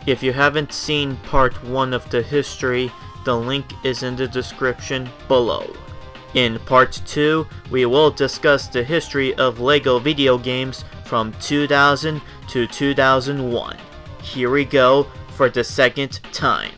If you haven't seen part 1 of the history, the link is in the description below. In part 2, we will discuss the history of LEGO video games from 2000 to 2001. Here we go for the second time.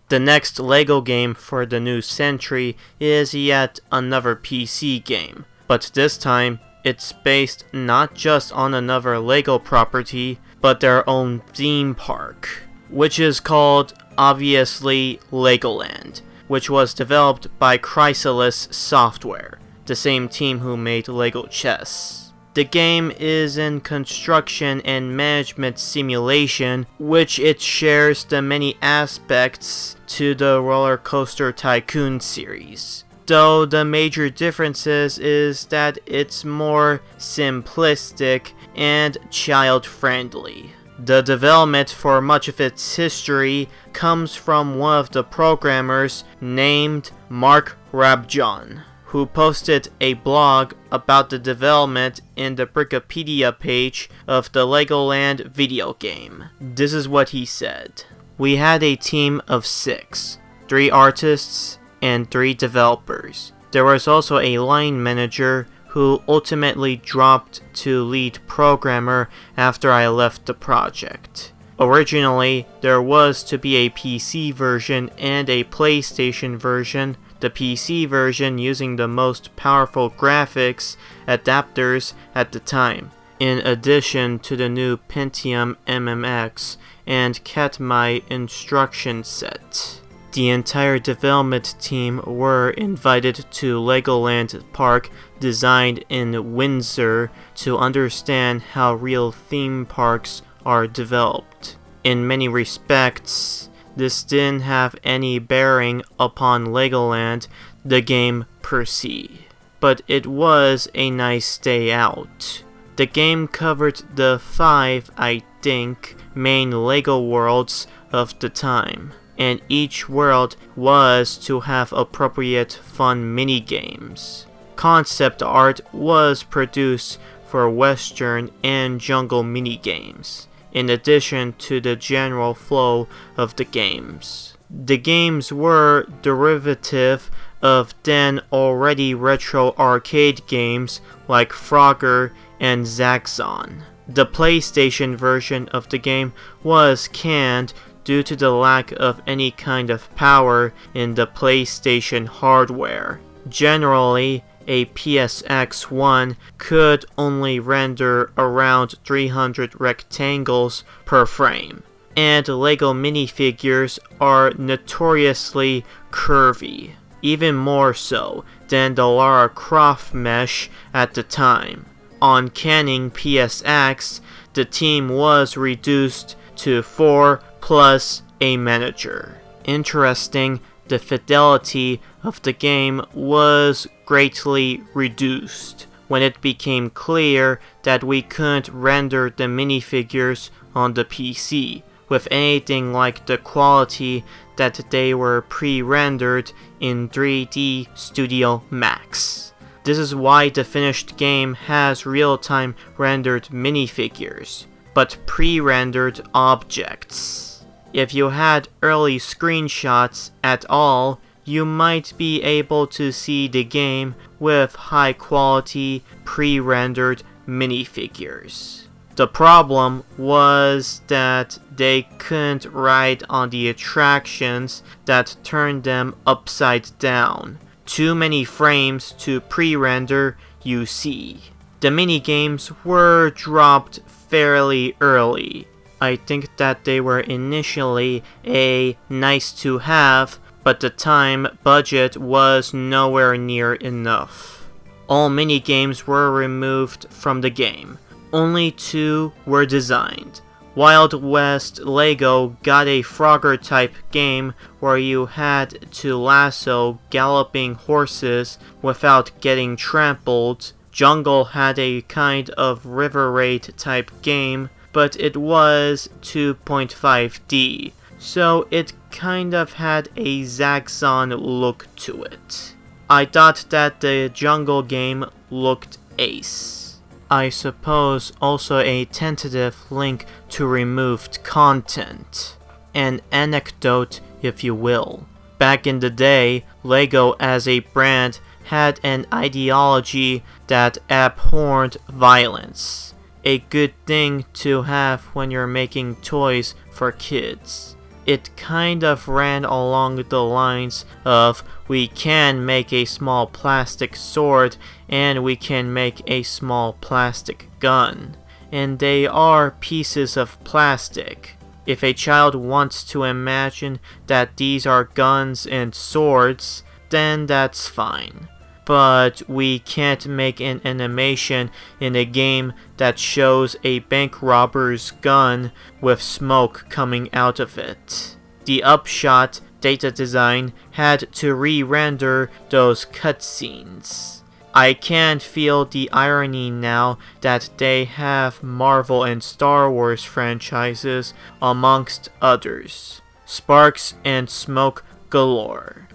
The next LEGO game for the new century is yet another PC game, but this time it's based not just on another LEGO property, but their own theme park, which is called, obviously, Legoland, which was developed by Chrysalis Software, the same team who made LEGO Chess. The game is in construction and management simulation, which it shares the many aspects to the Roller Coaster Tycoon series. Though the major differences is that it's more simplistic and child-friendly. The development for much of its history comes from one of the programmers named Mark Rabjon, who posted a blog about the development in the Wikipedia page of the Legoland video game. This is what he said. We had a team of 6, 3 artists, and 3 developers. There was also a line manager who ultimately dropped to lead programmer after I left the project. Originally, there was to be a PC version and a PlayStation version, the PC version using the most powerful graphics adapters at the time, in addition to the new Pentium MMX and Katmai instruction set. The entire development team were invited to Legoland Park, designed in Windsor, to understand how real theme parks are developed. In many respects, this didn't have any bearing upon Legoland, the game per se, but it was a nice day out. The game covered the 5, I think, main LEGO worlds of the time, and each world was to have appropriate fun mini-games. Concept art was produced for Western and Jungle mini-games, in addition to the general flow of the games. The games were derivative of then already retro arcade games like Frogger and Zaxxon. The PlayStation version of the game was canned due to the lack of any kind of power in the PlayStation hardware. Generally, a PSX1 could only render around 300 rectangles per frame, and LEGO minifigures are notoriously curvy, even more so than the Lara Croft mesh at the time. On canning PSX, the team was reduced to 4 plus a manager. Interesting, the fidelity of the game was greatly reduced when it became clear that we couldn't render the minifigures on the PC with anything like the quality that they were pre-rendered in 3D Studio Max. This is why the finished game has real-time rendered minifigures, but pre-rendered objects. If you had early screenshots at all, you might be able to see the game with high-quality pre-rendered minifigures. The problem was that they couldn't ride on the attractions that turned them upside down. Too many frames to pre-render, you see. The minigames were dropped fairly early. I think that they were initially a nice to have, but the time budget was nowhere near enough. All minigames were removed from the game. Only 2 were designed. Wild West LEGO got a Frogger type game where you had to lasso galloping horses without getting trampled. Jungle had a kind of River Raid type game, but it was 2.5D, so it kind of had a Zaxxon look to it. I thought that the Jungle game looked ace. I suppose also a tentative link to removed content. An anecdote, if you will. Back in the day, Lego as a brand had an ideology that abhorred violence. A good thing to have when you're making toys for kids. It kind of ran along the lines of, we can make a small plastic sword and we can make a small plastic gun. And they are pieces of plastic. If a child wants to imagine that these are guns and swords, then that's fine. But we can't make an animation in a game that shows a bank robber's gun with smoke coming out of it. The upshot, data design, had to re-render those cutscenes. I can feel the irony now that they have Marvel and Star Wars franchises amongst others. Sparks and smoke galore.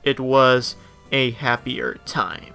It was a happier time.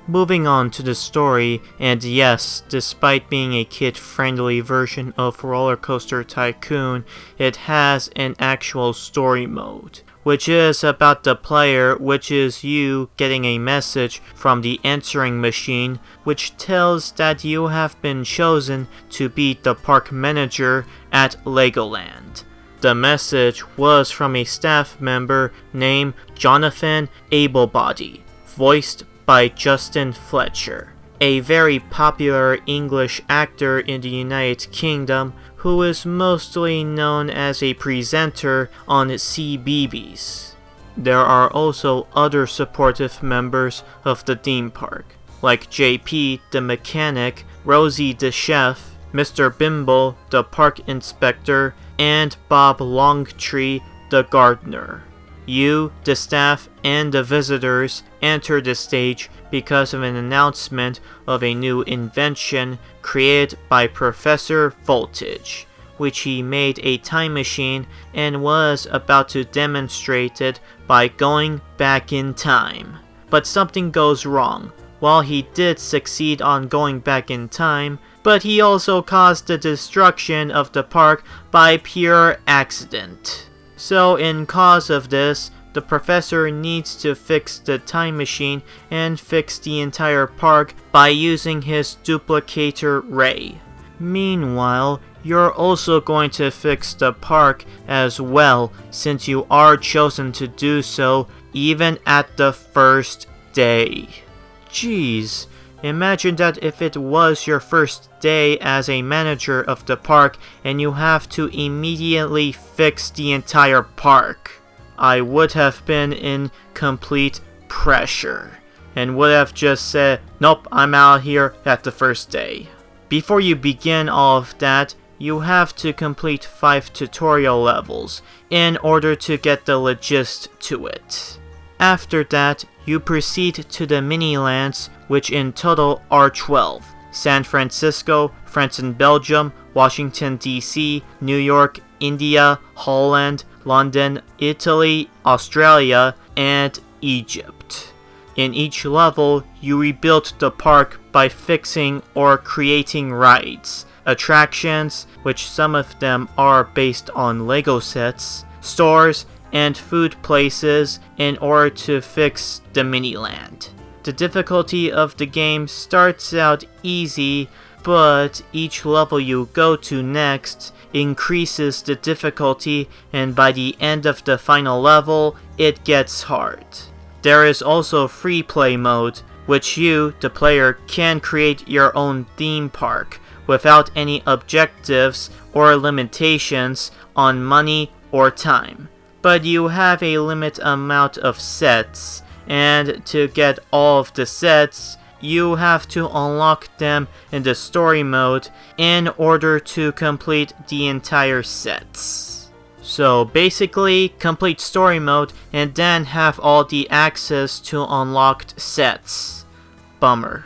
Moving on to the story, and yes, despite being a kid-friendly version of Roller Coaster Tycoon, it has an actual story mode, which is about the player, which is you getting a message from the answering machine, which tells that you have been chosen to be the park manager at Legoland. The message was from a staff member named Jonathan Ablebody, voiced by Justin Fletcher, a very popular English actor in the United Kingdom who is mostly known as a presenter on CBeebies. There are also other supportive members of the theme park, like JP the mechanic, Rosie the chef, Mr. Bimble the park inspector, and Bob Longtree the gardener. You, the staff, and the visitors enter the stage because of an announcement of a new invention created by Professor Voltage, which he made a time machine and was about to demonstrate it by going back in time. But something goes wrong. While he did succeed on going back in time, but he also caused the destruction of the park by pure accident. So in cause of this, the professor needs to fix the time machine and fix the entire park by using his duplicator ray. Meanwhile, you're also going to fix the park as well, since you are chosen to do so even at the first day. Jeez, imagine that if it was your first day as a manager of the park and you have to immediately fix the entire park. I would have been in complete pressure and would have just said, nope, I'm out here at the first day. Before you begin all of that, you have to complete 5 tutorial levels in order to get the gist to it. After that, you proceed to the mini-lands, which in total are 12. San Francisco, France and Belgium, Washington DC, New York, India, Holland, London, Italy, Australia, and Egypt. In each level, you rebuild the park by fixing or creating rides, attractions, which some of them are based on Lego sets, stores, and food places in order to fix the mini-land. The difficulty of the game starts out easy, but each level you go to next increases the difficulty, and by the end of the final level, it gets hard. There is also free play mode, which you, the player, can create your own theme park without any objectives or limitations on money or time. But you have a limited amount of sets, and to get all of the sets, you have to unlock them in the story mode in order to complete the entire sets. So basically, complete story mode and then have all the access to unlocked sets. Bummer.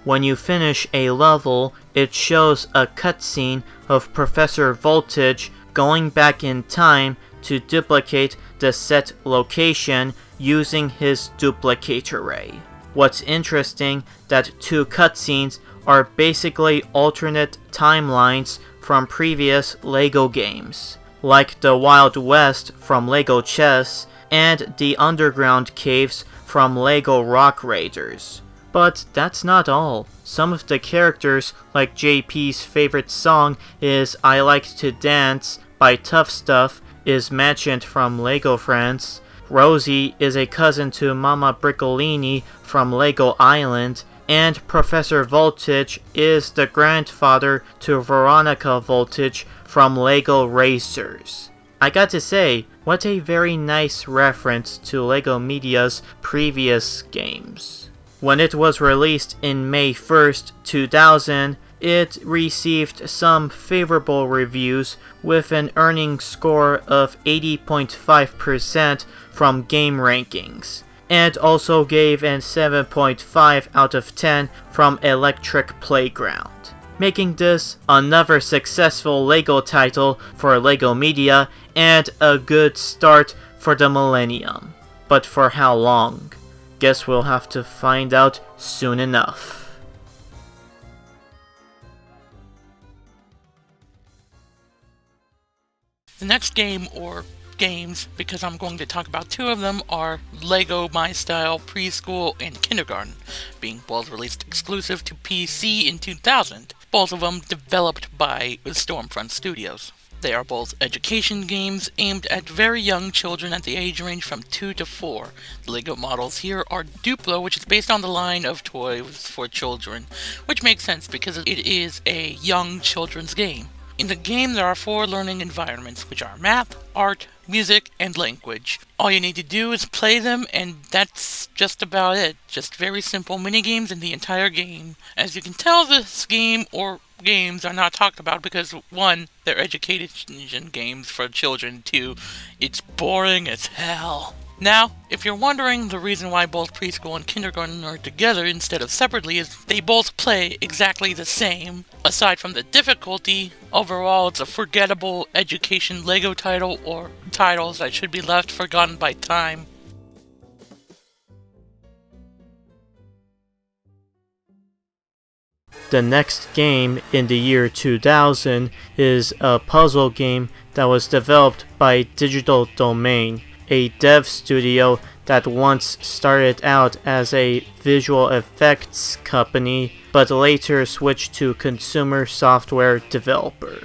When you finish a level, it shows a cutscene of Professor Voltage going back in time to duplicate the set location using his duplicator ray. What's interesting that 2 cutscenes are basically alternate timelines from previous LEGO games, like the Wild West from LEGO Chess and the Underground Caves from LEGO Rock Raiders. But that's not all. Some of the characters, like JP's favorite song is I Like to Dance by Tough Stuff, is mentioned from LEGO Friends. Rosie is a cousin to Mama Briccolini from LEGO Island, and Professor Voltage is the grandfather to Veronica Voltage from LEGO Racers. I got to say, what a very nice reference to LEGO Media's previous games. When it was released in May 1st, 2000, it received some favorable reviews with an earning score of 80.5% from Game Rankings, and also gave an 7.5 out of 10 from Electric Playground, making this another successful LEGO title for LEGO Media and a good start for the millennium. But for how long? Guess we'll have to find out soon enough. The next game, or games, because I'm going to talk about 2 of them, are LEGO My Style Preschool and Kindergarten, being both released exclusive to PC in 2000, both of them developed by Stormfront Studios. They are both education games aimed at very young children at the age range from 2 to 4. The LEGO models here are Duplo, which is based on the line of toys for children, which makes sense because it is a young children's game. In the game, there are 4 learning environments, which are math, art, music, and language. All you need to do is play them, and that's just about it. Just very simple minigames in the entire game. As you can tell, this game, or games, are not talked about because 1, they're education games for children, 2, it's boring as hell. Now, if you're wondering, the reason why both preschool and kindergarten are together instead of separately is they both play exactly the same. Aside from the difficulty, overall it's a forgettable education LEGO title, or titles that should be left forgotten by time. The next game in the year 2000 is a puzzle game that was developed by Digital Domain, a dev studio that once started out as a visual effects company, but later switched to consumer software developer.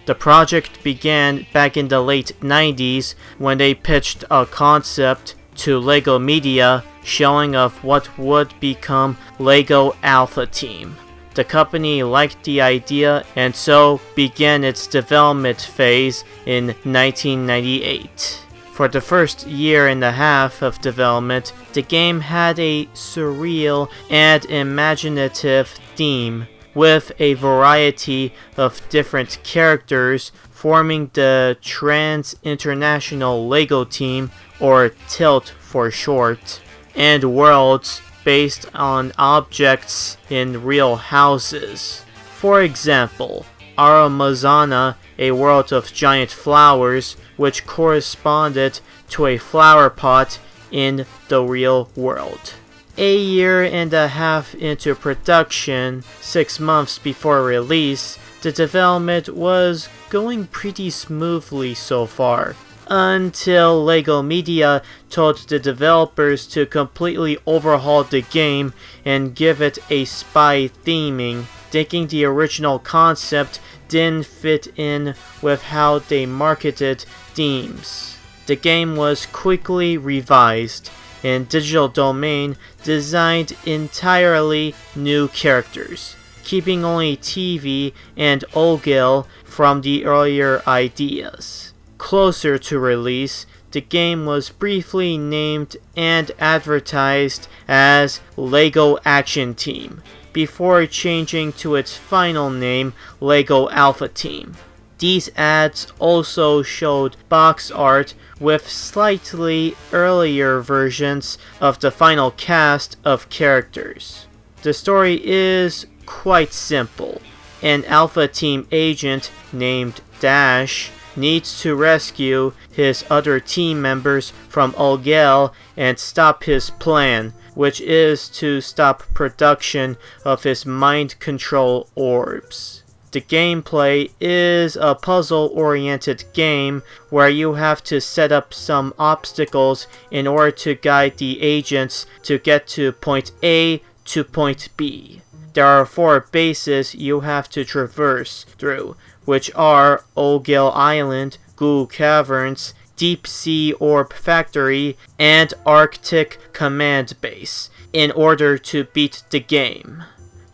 The project began back in the late 90s when they pitched a concept to LEGO Media showing of what would become LEGO Alpha Team. The company liked the idea and so began its development phase in 1998. For the first year and a half of development, the game had a surreal and imaginative theme, with a variety of different characters forming the Trans International LEGO Team, or TILT for short, and worlds based on objects in real houses. For example, Aramazana, a world of giant flowers, which corresponded to a flower pot in the real world. A year and a half into production, 6 months before release, the development was going pretty smoothly so far, until LEGO Media told the developers to completely overhaul the game and give it a spy theming, thinking the original concept didn't fit in with how they marketed themes. The game was quickly revised, and Digital Domain designed entirely new characters, keeping only TV and Ogil from the earlier ideas. Closer to release, the game was briefly named and advertised as LEGO Action Team, before changing to its final name, LEGO Alpha Team. These ads also showed box art with slightly earlier versions of the final cast of characters. The story is quite simple. An Alpha Team agent named Dash needs to rescue his other team members from Olgel and stop his plan, which is to stop production of his mind control orbs. The gameplay is a puzzle-oriented game where you have to set up some obstacles in order to guide the agents to get to point A to point B. There are 4 bases you have to traverse through, which are Olgel Island, Ghoul Caverns, Deep Sea Orb Factory, and Arctic Command Base, in order to beat the game.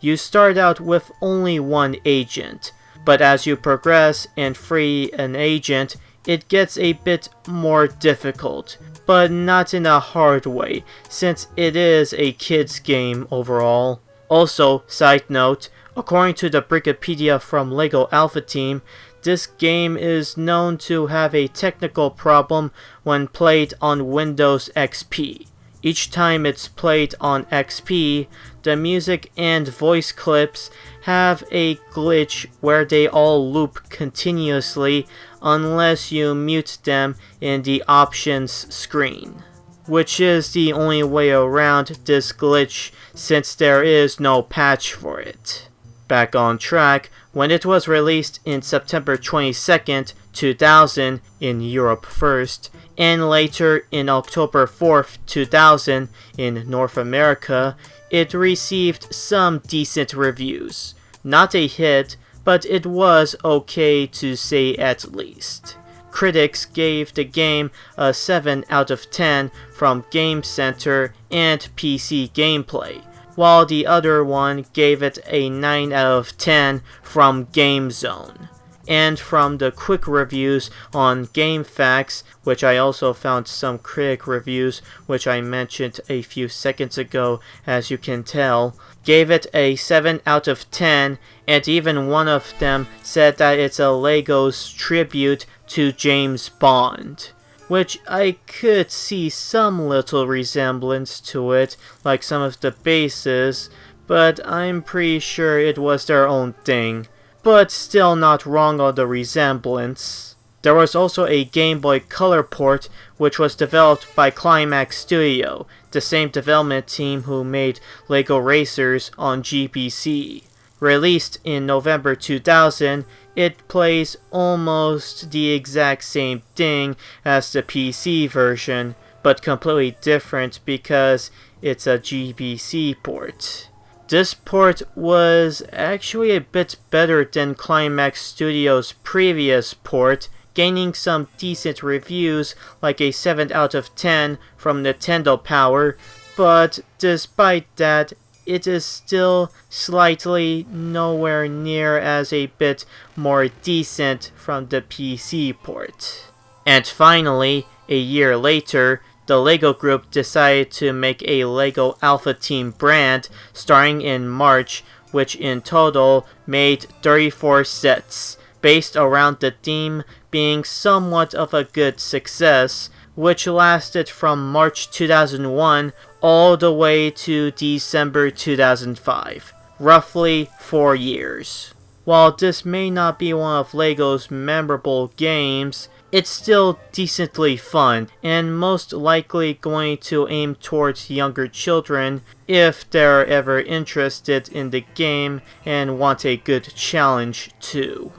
You start out with only 1 agent, but as you progress and free an agent, it gets a bit more difficult, but not in a hard way, since it is a kids game overall. Also, side note, according to the Wikipedia from LEGO Alpha Team, this game is known to have a technical problem when played on Windows XP. Each time it's played on XP, the music and voice clips have a glitch where they all loop continuously unless you mute them in the options screen, which is the only way around this glitch since there is no patch for it. Back on track, when it was released in September 22nd, 2000 in Europe first, and later in October 4th, 2000 in North America, it received some decent reviews. Not a hit, but it was okay to say at least. Critics gave the game a 7 out of 10 from Game Center and PC Gameplay, while the other one gave it a 9 out of 10 from Game Zone. And from the quick reviews on GameFAQs, which I also found some critic reviews, which I mentioned a few seconds ago, as you can tell, gave it a 7 out of 10, and even one of them said that it's a LEGO's tribute to James Bond, which I could see some little resemblance to it, like some of the bases, but I'm pretty sure it was their own thing. But still not wrong on the resemblance. There was also a Game Boy Color port which was developed by Climax Studio, the same development team who made LEGO Racers on GBC. Released in November 2000, it plays almost the exact same thing as the PC version, but completely different because it's a GBC port. This port was actually a bit better than Climax Studios' previous port, gaining some decent reviews like a 7 out of 10 from Nintendo Power, but despite that, it is still slightly nowhere near as a bit more decent from the PC port. And finally, a year later, the LEGO Group decided to make a LEGO Alpha Team brand starting in March, which in total made 34 sets, based around the theme being somewhat of a good success, which lasted from March 2001 all the way to December 2005, roughly 4 years. While this may not be one of LEGO's memorable games, it's still decently fun, and most likely going to aim towards younger children if they're ever interested in the game and want a good challenge too.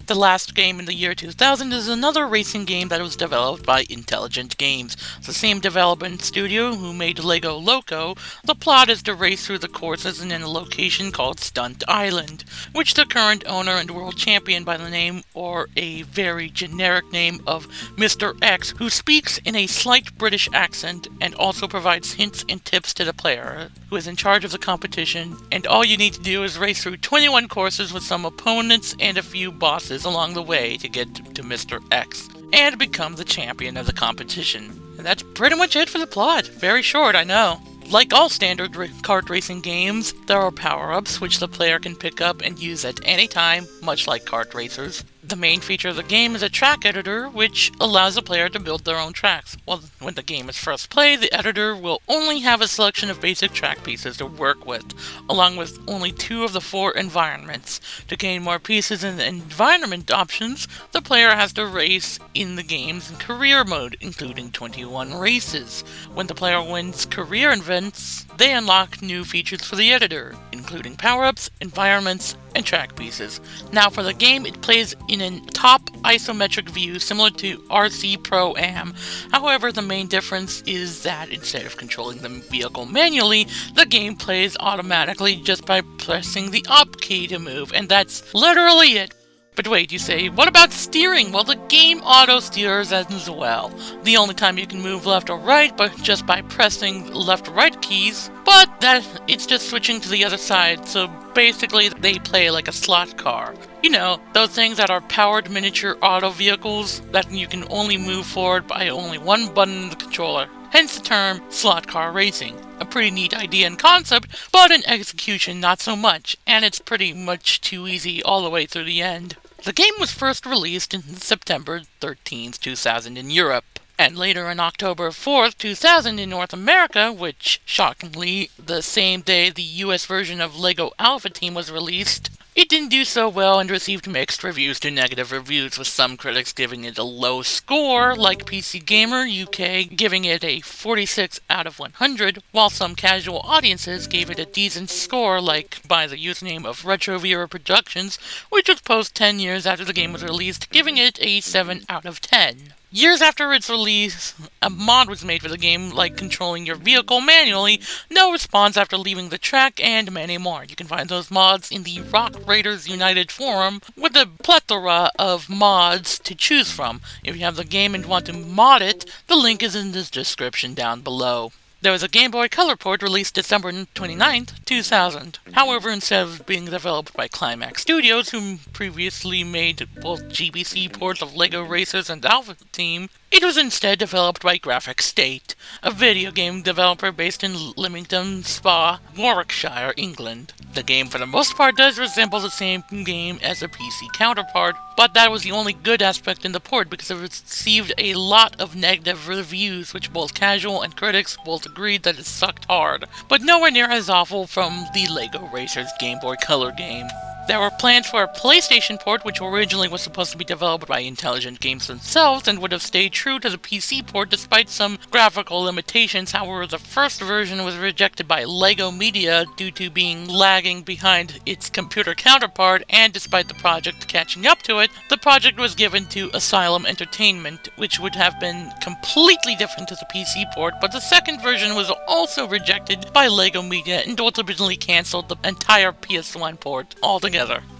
The last game in the year 2000 is another racing game that was developed by Intelligent Games, the same development studio who made Lego Loco. The plot is to race through the courses in a location called Stunt Island, which the current owner and world champion by the name, or a very generic name, of Mr. X, who speaks in a slight British accent and also provides hints and tips to the player, who is in charge of the competition, and all you need to do is race through 21 courses with some opponents and a few bosses along the way to get to Mr. X, and become the champion of the competition. And that's pretty much it for the plot. Very short, I know. Like all standard kart racing games, there are power-ups which the player can pick up and use at any time, much like kart racers. The main feature of the game is a track editor, which allows the player to build their own tracks. Well, when the game is first played, the editor will only have a selection of basic track pieces to work with, along with only 2 of the 4 environments. To gain more pieces and environment options, the player has to race in the game's career mode, including 21 races. When the player wins career events, they unlock new features for the editor, including power-ups, environments, and track pieces. Now for the game, it plays in a top isometric view similar to RC Pro-Am. However, the main difference is that instead of controlling the vehicle manually, the game plays automatically just by pressing the up key to move, and that's literally it. But wait, you say, what about steering? Well, the game auto-steers as well. The only time you can move left or right, but just by pressing left or right keys, but that it's just switching to the other side, so basically they play like a slot car. You know, those things that are powered miniature auto vehicles that you can only move forward by only one button in the controller. Hence the term slot car racing. A pretty neat idea and concept, but in execution not so much, and it's pretty much too easy all the way through the end. The game was first released in September 13, 2000 in Europe, and later on October 4, 2000 in North America, which, shockingly, the same day the US version of Lego Alpha Team was released. It didn't do so well and received mixed reviews to negative reviews, with some critics giving it a low score, like PC Gamer UK giving it a 46 out of 100, while some casual audiences gave it a decent score, like by the username of RetroViewer Productions, which was posted 10 years after the game was released, giving it a 7 out of 10. Years after its release, a mod was made for the game, like controlling your vehicle manually, no response after leaving the track, and many more. You can find those mods in the Rock Raiders United forum, with a plethora of mods to choose from. If you have the game and want to mod it, the link is in the description down below. There was a Game Boy Color port released December 29th, 2000. However, instead of being developed by Climax Studios, who previously made both GBC ports of Lego Racers and Alpha Team, it was instead developed by Graphic State, a video game developer based in Leamington Spa, Warwickshire, England. The game for the most part does resemble the same game as a PC counterpart, but that was the only good aspect in the port because it received a lot of negative reviews, which both casual and critics both agreed that it sucked hard, but nowhere near as awful from the Lego Racers Game Boy Color game. There were plans for a PlayStation port, which originally was supposed to be developed by Intelligent Games themselves and would have stayed true to the PC port despite some graphical limitations. However, the first version was rejected by Lego Media due to being lagging behind its computer counterpart, and despite the project catching up to it, the project was given to Asylum Entertainment, which would have been completely different to the PC port, but the second version was also rejected by Lego Media and ultimately cancelled the entire PS1 port altogether.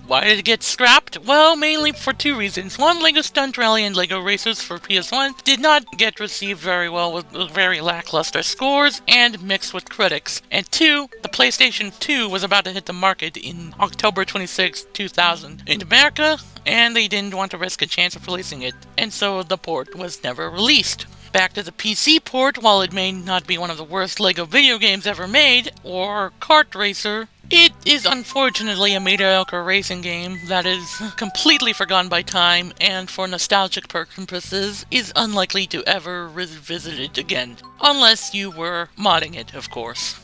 Why did it get scrapped? Well, mainly for 2 reasons. One, Lego Stunt Rally and Lego Racers for PS1 did not get received very well with very lackluster scores and mixed with critics. And 2, the PlayStation 2 was about to hit the market in October 26, 2000 in America, and they didn't want to risk a chance of releasing it, and so the port was never released. Back to the PC port, while it may not be one of the worst Lego video games ever made, or Kart Racer, it is unfortunately a mediocre racing game that is completely forgotten by time and for nostalgic purposes is unlikely to ever revisit it again. Unless you were modding it, of course.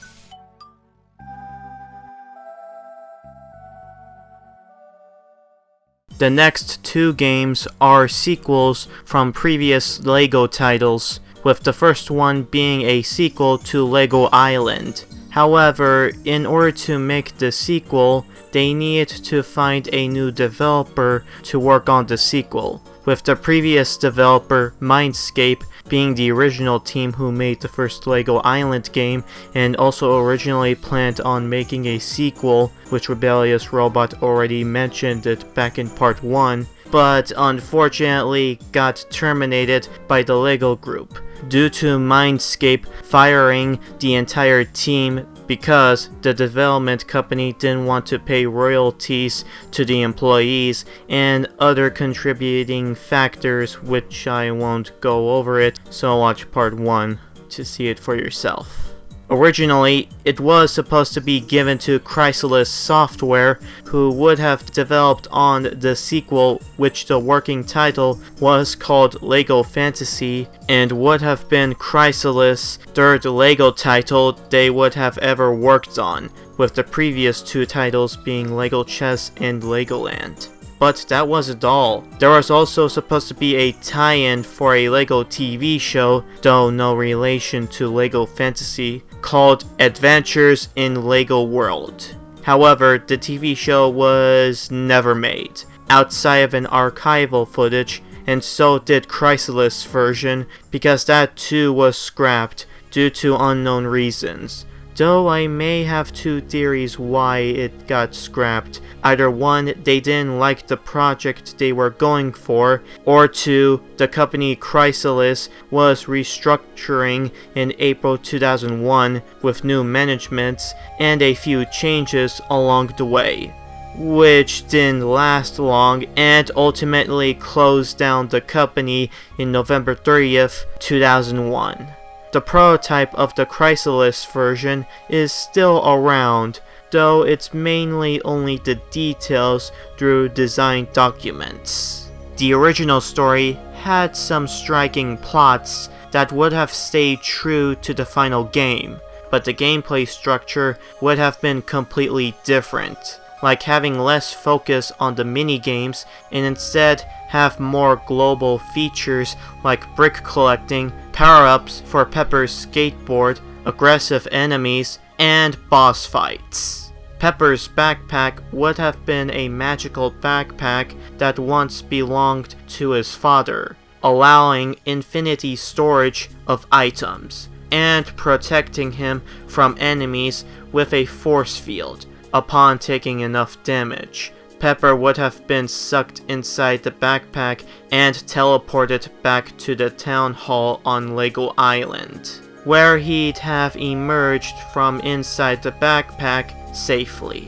The next 2 games are sequels from previous LEGO titles, with the first one being a sequel to Lego Island. However, in order to make the sequel, they needed to find a new developer to work on the sequel, with the previous developer, Mindscape, being the original team who made the first Lego Island game and also originally planned on making a sequel, which Rebellious Robot already mentioned it back in part 1, but unfortunately got terminated by the Lego Group, due to Mindscape firing the entire team because the development company didn't want to pay royalties to the employees and other contributing factors, which I won't go over it, so watch part 1 to see it for yourself. Originally, it was supposed to be given to Chrysalis Software, who would have developed on the sequel, which the working title was called Lego Fantasy, and would have been Chrysalis' third Lego title they would have ever worked on, with the previous two titles being Lego Chess and Legoland. But that wasn't all. There was also supposed to be a tie-in for a Lego TV show, though no relation to Lego Fantasy, called Adventures in Lego World. However, the TV show was never made, outside of an archival footage, and so did Chrysalis' version, because that too was scrapped due to unknown reasons. Though I may have two theories why it got scrapped. Either one, they didn't like the project they were going for, or two, the company Chrysalis was restructuring in April 2001 with new management and a few changes along the way, which didn't last long and ultimately closed down the company in November 30th, 2001. The prototype of the Chrysalis version is still around, though it's mainly only the details through design documents. The original story had some striking plots that would have stayed true to the final game, but the gameplay structure would have been completely different, like having less focus on the minigames and instead have more global features like brick collecting, power-ups for Pepper's skateboard, aggressive enemies, and boss fights. Pepper's backpack would have been a magical backpack that once belonged to his father, allowing infinity storage of items, and protecting him from enemies with a force field upon taking enough damage. Pepper would have been sucked inside the backpack and teleported back to the town hall on Lego Island, where he'd have emerged from inside the backpack safely.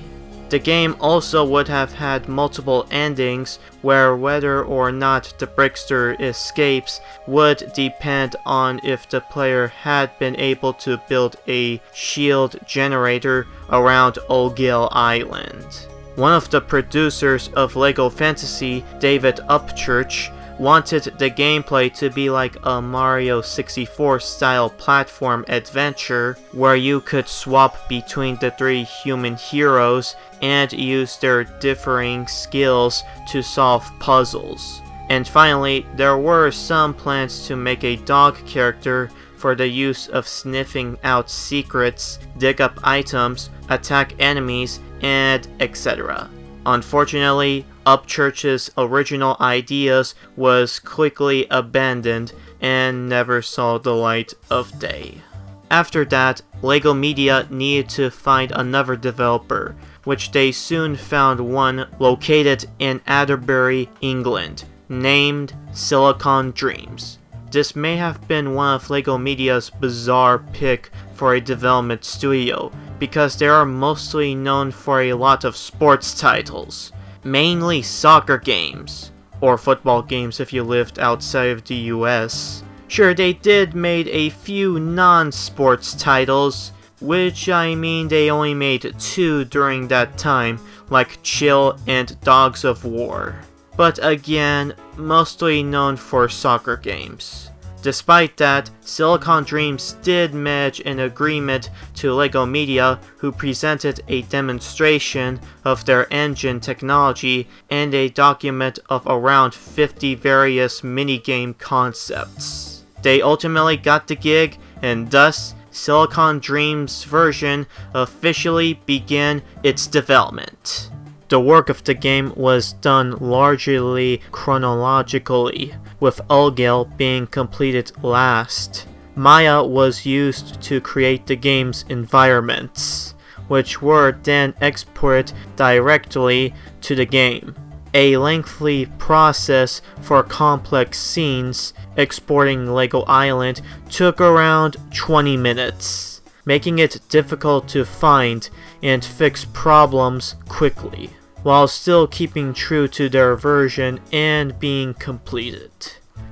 The game also would have had multiple endings where whether or not the Brickster escapes would depend on if the player had been able to build a shield generator around O'Gill Island. One of the producers of Lego Fantasy, David Upchurch, wanted the gameplay to be like a Mario 64 style platform adventure where you could swap between the three human heroes and use their differing skills to solve puzzles. And finally, there were some plans to make a dog character for the use of sniffing out secrets, dig up items, attack enemies, and etc. Unfortunately, Upchurch's original ideas was quickly abandoned and never saw the light of day. After that, LEGO Media needed to find another developer, which they soon found one located in Atterbury, England, named Silicon Dreams. This may have been one of LEGO Media's bizarre pick for a development studio, because they are mostly known for a lot of sports titles, mainly soccer games, or football games if you lived outside of the US. Sure, they did made a few non-sports titles, which I mean they only made 2 during that time, like Chill and Dogs of War. But again, mostly known for soccer games. Despite that, Silicon Dreams did manage an agreement to LEGO Media, who presented a demonstration of their engine technology and a document of around 50 various minigame concepts. They ultimately got the gig, and thus, Silicon Dreams' version officially began its development. The work of the game was done largely chronologically, with O'Gill being completed last. Maya was used to create the game's environments, which were then exported directly to the game. A lengthy process for complex scenes exporting Lego Island took around 20 minutes, making it difficult to find and fix problems quickly, while still keeping true to their version and being completed.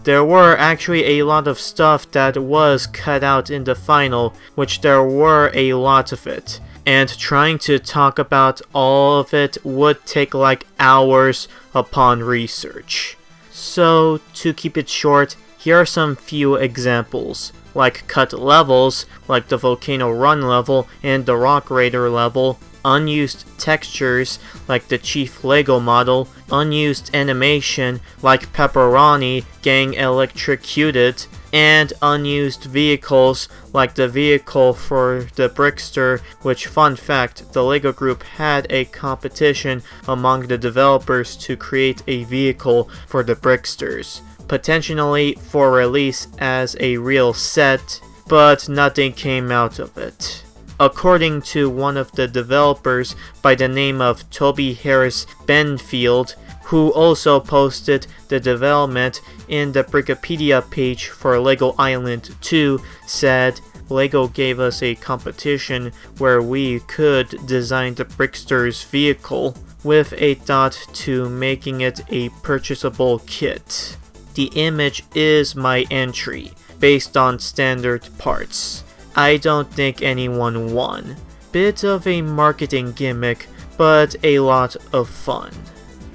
There were actually a lot of stuff that was cut out in the final, which there were a lot of it. And trying to talk about all of it would take like hours upon research. So, to keep it short, here are some few examples, like cut levels, like the Volcano Run level and the Rock Raider level, unused textures, like the Chief Lego model, unused animation, like Pepperoni getting electrocuted, and unused vehicles, like the vehicle for the Brickster, which, fun fact, the LEGO Group had a competition among the developers to create a vehicle for the Bricksters, potentially for release as a real set, but nothing came out of it. According to one of the developers by the name of Toby Harris Benfield, who also posted the development in the Wikipedia page for Lego Island 2, said, LEGO gave us a competition where we could design the Brickster's vehicle with a thought to making it a purchasable kit. The image is my entry, based on standard parts. I don't think anyone won. Bit of a marketing gimmick, but a lot of fun.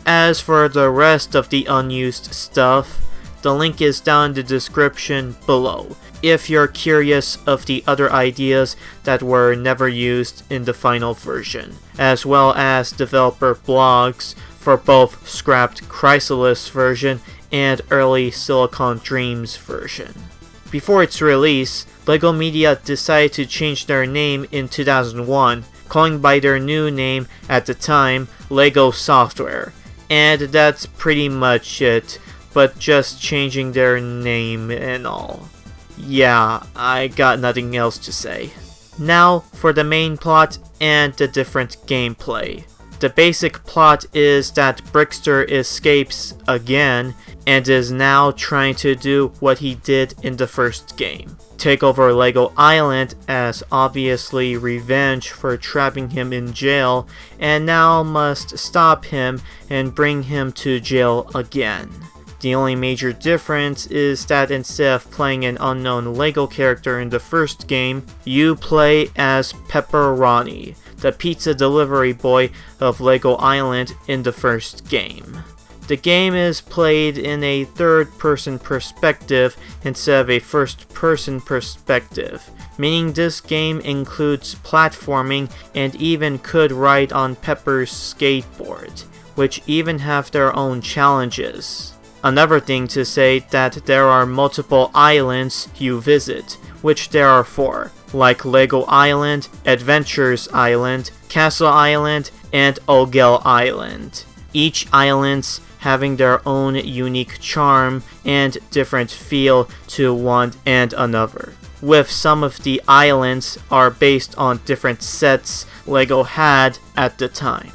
As for the rest of the unused stuff, the link is down in the description below, if you're curious of the other ideas that were never used in the final version, as well as developer blogs for both scrapped Chrysalis version and early Silicon Dreams version. Before its release, LEGO Media decided to change their name in 2001, calling by their new name at the time LEGO Software. And that's pretty much it, but just changing their name and all. Yeah, I got nothing else to say. Now for the main plot and the different gameplay. The basic plot is that Brickster escapes again and is now trying to do what he did in the first game. Take over Lego Island as obviously revenge for trapping him in jail, and now must stop him and bring him to jail again. The only major difference is that instead of playing an unknown Lego character in the first game, you play as Pepperoni, the pizza delivery boy of Lego Island in the first game. The game is played in a third-person perspective instead of a first-person perspective, meaning this game includes platforming and even could ride on Pepper's skateboard, which even have their own challenges. Another thing to say that there are multiple islands you visit, which there are 4, like Lego Island, Adventures Island, Castle Island, and Ogel Island. Each island's having their own unique charm and different feel to one and another, with some of the islands are based on different sets LEGO had at the time.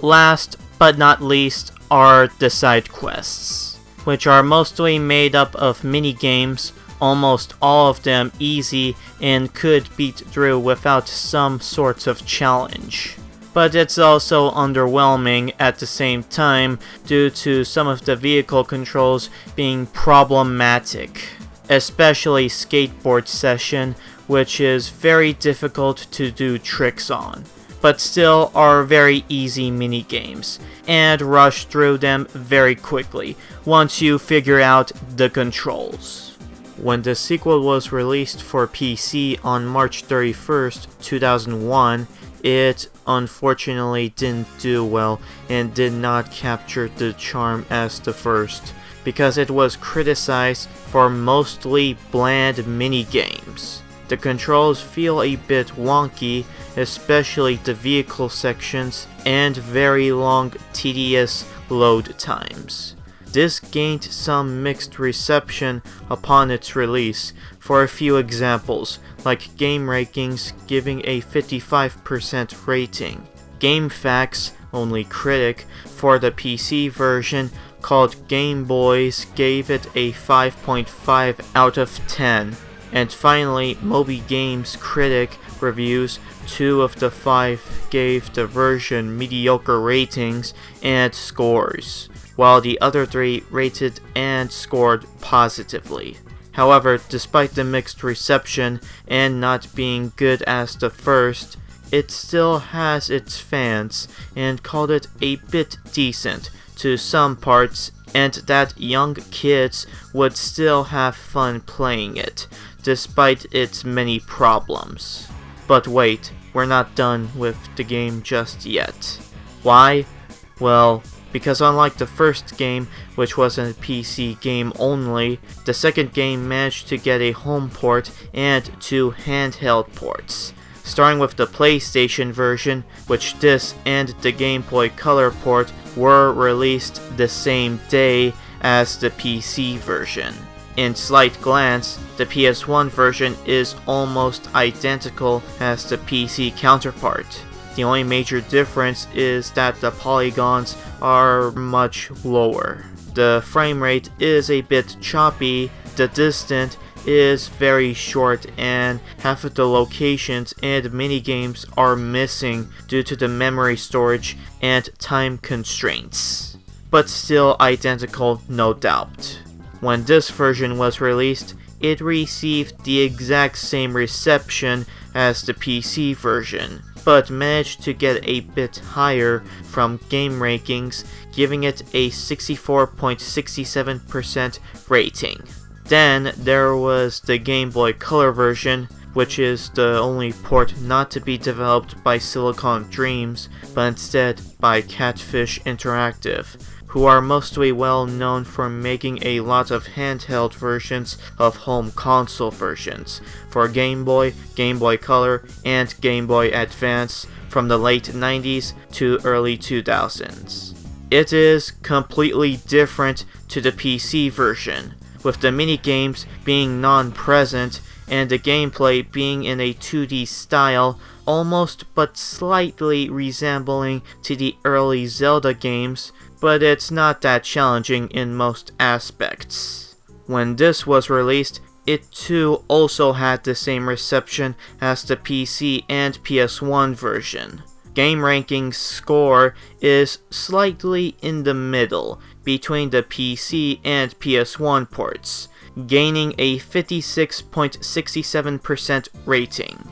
Last but not least are the side quests, which are mostly made up of mini-games, almost all of them easy and could beat through without some sorts of challenge. But it's also underwhelming at the same time due to some of the vehicle controls being problematic, especially Skateboard Session, which is very difficult to do tricks on, but still are very easy mini-games, and rush through them very quickly once you figure out the controls. When the sequel was released for PC on March 31st, 2001, it unfortunately didn't do well and did not capture the charm as the first, because it was criticized for mostly bland minigames. The controls feel a bit wonky, especially the vehicle sections, and very long, tedious load times. This gained some mixed reception upon its release, for a few examples, like GameRankings giving a 55% rating. GameFAQs, only critic, for the PC version called Game Boys gave it a 5.5 out of 10. And finally, Moby Games critic reviews, 2 of the 5 gave the version mediocre ratings and scores. while the other 3 rated and scored positively. However, despite the mixed reception and not being good as the first, it still has its fans and called it a bit decent to some parts, and that young kids would still have fun playing it, despite its many problems. But wait, we're not done with the game just yet. Why? Well, because unlike the first game, which was a PC game only, the second game managed to get a home port and 2 handheld ports. Starting with the PlayStation version, which this and the Game Boy Color port were released the same day as the PC version. In slight glance, the PS1 version is almost identical as the PC counterpart. The only major difference is that the polygons are much lower. The frame rate is a bit choppy, the distance is very short, and half of the locations and minigames are missing due to the memory storage and time constraints. But still identical, no doubt. When this version was released, it received the exact same reception as the PC version, but managed to get a bit higher from game rankings, giving it a 64.67% rating. Then there was the Game Boy Color version, which is the only port not to be developed by Silicon Dreams, but instead by Catfish Interactive, who are mostly well known for making a lot of handheld versions of home console versions for Game Boy, Game Boy Color, and Game Boy Advance from the late 90s to early 2000s. It is completely different to the PC version, with the minigames being non-present and the gameplay being in a 2D style, almost but slightly resembling to the early Zelda games, but it's not that challenging in most aspects. When this was released, it too also had the same reception as the PC and PS1 version. Game rankings score is slightly in the middle between the PC and PS1 ports, gaining a 56.67% rating.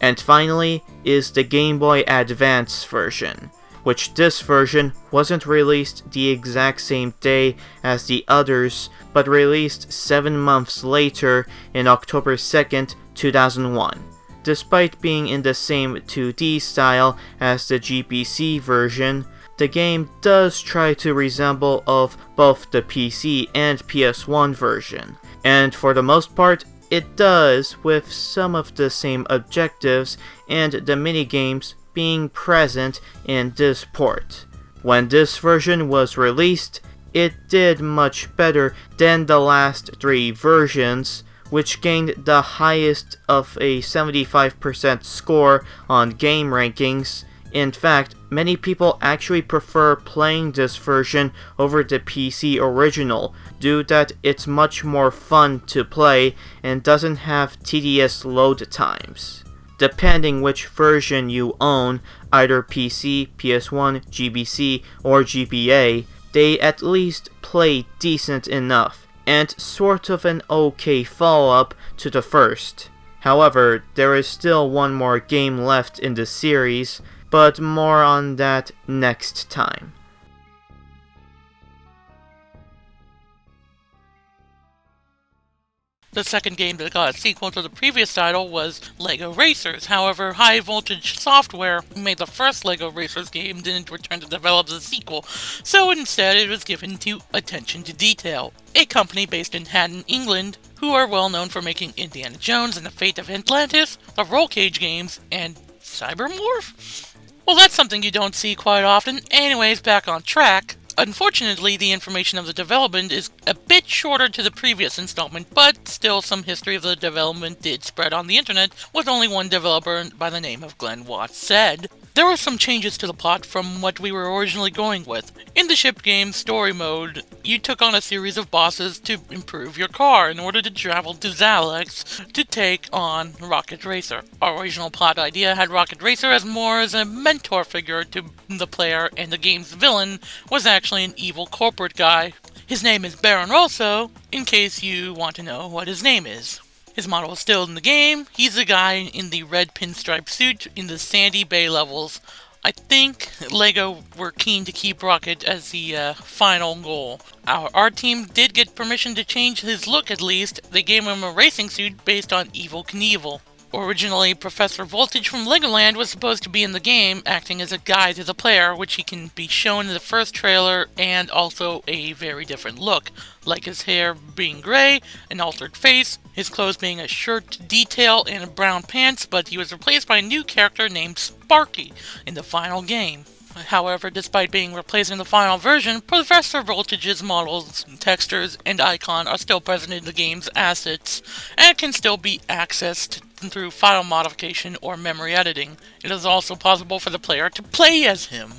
And finally is the Game Boy Advance version, which this version wasn't released the exact same day as the others, but released 7 months later in October 2nd, 2001. Despite being in the same 2D style as the GBC version, the game does try to resemble of both the PC and PS1 version, and for the most part, it does, with some of the same objectives and the minigames being present in this port. When this version was released, it did much better than the last 3 versions, which gained the highest of a 75% score on game rankings. In fact, many people actually prefer playing this version over the PC original, due that it's much more fun to play and doesn't have tedious load times. Depending which version you own, either PC, PS1, GBC, or GBA, they at least play decent enough, and sort of an okay follow-up to the first. However, there is still one more game left in the series, but more on that next time. The second game that got a sequel to the previous title was LEGO Racers. However, High Voltage Software, who made the first LEGO Racers game, didn't return to develop the sequel, so instead it was given to Attention to Detail, a company based in Hatton, England, who are well known for making Indiana Jones and the Fate of Atlantis, the Roll Cage games, and Cybermorph? Well, that's something you don't see quite often. Anyways, back on track. Unfortunately, the information of the development is a bit shorter to the previous installment, but still some history of the development did spread on the internet, with only one developer by the name of Glenn Watts said, There were some changes to the plot from what we were originally going with. In the ship game story mode, you took on a series of bosses to improve your car in order to travel to Xalax to take on Rocket Racer. Our original plot idea had Rocket Racer as more as a mentor figure to the player, and the game's villain was actually an evil corporate guy. His name is Baron Rosso, in case you want to know what his name is. His model is still in the game. He's the guy in the red pinstripe suit in the Sandy Bay levels. I think LEGO were keen to keep Rocket as the final goal. Our team did get permission to change his look at least. They gave him a racing suit based on Evel Knievel. Originally, Professor Voltage from Legoland was supposed to be in the game, acting as a guide to the player, which he can be shown in the first trailer, and also a very different look, like his hair being gray, an altered face, his clothes being a shirt detail and brown pants, but he was replaced by a new character named Sparky in the final game. However, despite being replaced in the final version, Professor Voltage's models, textures, and icon are still present in the game's assets, and can still be accessed through file modification or memory editing. It is also possible for the player to play as him.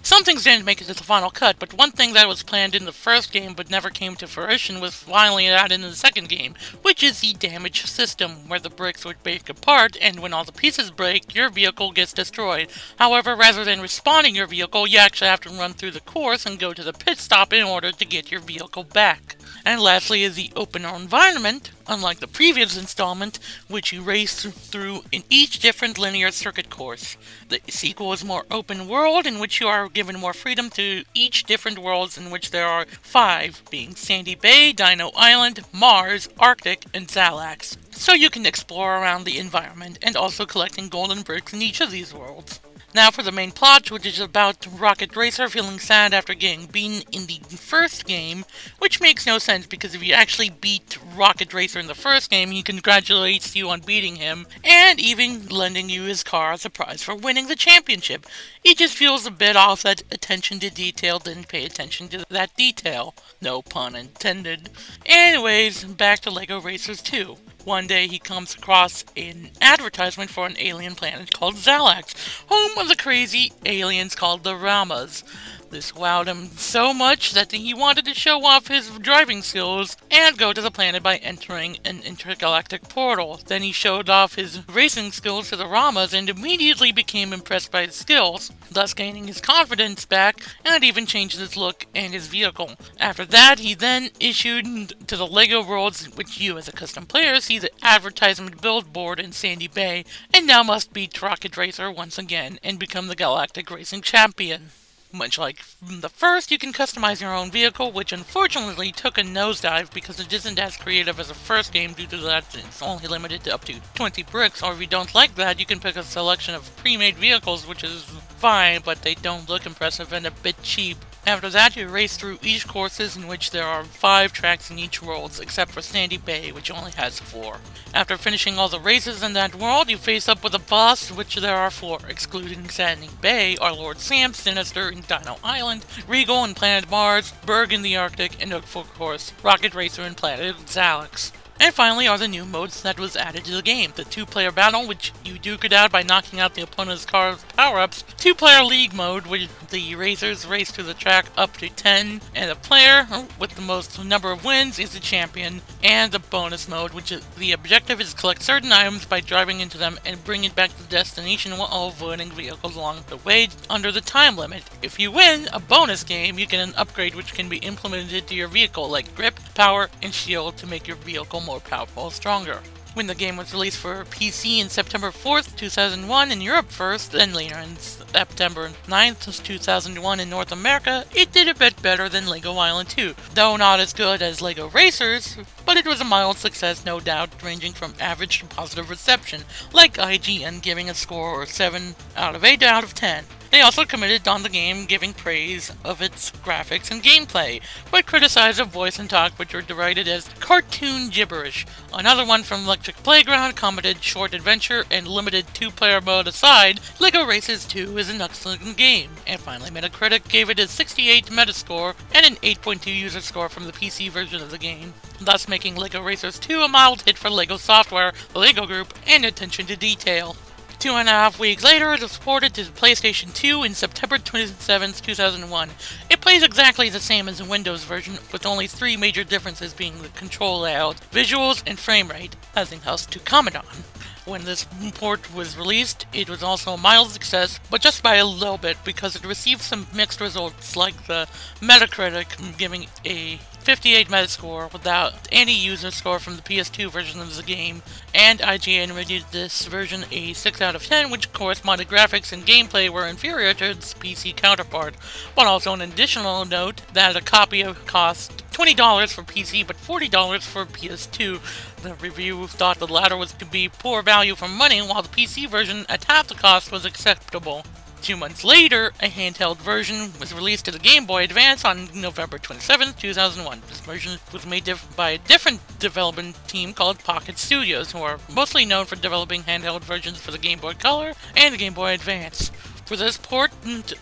Some things didn't make it to the final cut, but one thing that was planned in the first game but never came to fruition was finally added in the second game, which is the damage system, where the bricks would break apart, and when all the pieces break, your vehicle gets destroyed. However, rather than respawning your vehicle, you actually have to run through the course and go to the pit stop in order to get your vehicle back. And lastly is the open environment, unlike the previous installment, which you race through in each different linear circuit course. The sequel is more open world, in which you are given more freedom to each different worlds, in which there are 5, being Sandy Bay, Dino Island, Mars, Arctic, and Xalax. So you can explore around the environment, and also collecting golden bricks in each of these worlds. Now for the main plot, which is about Rocket Racer feeling sad after getting beaten in the first game, which makes no sense because if you actually beat Rocket Racer in the first game, he congratulates you on beating him, and even lending you his car as a prize for winning the championship. It just feels a bit off that attention to detail didn't pay attention to that detail. No pun intended. Anyways, back to LEGO Racers 2. One day he comes across an advertisement for an alien planet called Xalax, home of the crazy aliens called the Ramas. This wowed him so much that he wanted to show off his driving skills and go to the planet by entering an intergalactic portal. Then he showed off his racing skills to the Ramas and immediately became impressed by his skills, thus gaining his confidence back and even changed his look and his vehicle. After that, he then issued to the LEGO worlds, which you as a custom player see the advertisement billboard in Sandy Bay, and now must beat Rocket Racer once again and become the Galactic Racing Champion. Much like the first, you can customize your own vehicle, which unfortunately took a nosedive because it isn't as creative as the first game due to that it's only limited to up to 20 bricks, or if you don't like that, you can pick a selection of pre-made vehicles, which is fine, but they don't look impressive and a bit cheap. After that, you race through each courses in which there are 5 tracks in each world, except for Sandy Bay, which only has 4. After finishing all the races in that world, you face up with a boss, which there are 4, excluding Sandy Bay, are Lord Sam, Sinister in Dino Island, Regal in Planet Mars, Berg in the Arctic, and of course, Rocket Racer in Planet Xalax. And finally are the new modes that was added to the game. The 2-player battle, which you duke it out by knocking out the opponent's car's power-ups. 2-player league mode, where the racers race to the track up to 10. And the player with the most number of wins is the champion. And the bonus mode, which is the objective is to collect certain items by driving into them and bring it back to the destination while avoiding vehicles along the way under the time limit. If you win a bonus game, you get an upgrade which can be implemented to your vehicle, like grip, power, and shield to make your vehicle more powerful and stronger. When the game was released for PC in September 4th, 2001 in Europe first, then later in September 9th, 2001 in North America, it did a bit better than LEGO Island 2. Though not as good as LEGO Racers, but it was a mild success no doubt, ranging from average to positive reception, like IGN giving a score of 7 out of 8 out of 10. They also commented on the game, giving praise of its graphics and gameplay, but criticized the voice and talk, which were derided as cartoon gibberish. Another one from Electric Playground commented, short adventure and limited 2-player mode aside, LEGO Racers 2 is an excellent game. And finally, Metacritic gave it a 68 Metascore and an 8.2 user score from the PC version of the game, thus making LEGO Racers 2 a mild hit for LEGO Software, the LEGO Group, and attention to detail. 2.5 weeks later, it was ported to PlayStation 2 in September 27, 2001. It plays exactly the same as the Windows version, with only 3 major differences being the control layout, visuals, and frame rate. Nothing else to comment on. When this port was released, it was also a mild success, but just by a little bit, because it received some mixed results, like the Metacritic giving a 58 Metascore without any user score from the PS2 version of the game, and IGN rated this version a 6 out of 10, which corresponded graphics and gameplay were inferior to its PC counterpart, but also an additional note that a copy cost $20 for PC but $40 for PS2. The review thought the latter was to be poor value for money, while the PC version at half the cost was acceptable. 2 months later, a handheld version was released to the Game Boy Advance on November 27, 2001. This version was made by a different development team called Pocket Studios, who are mostly known for developing handheld versions for the Game Boy Color and the Game Boy Advance. For this port,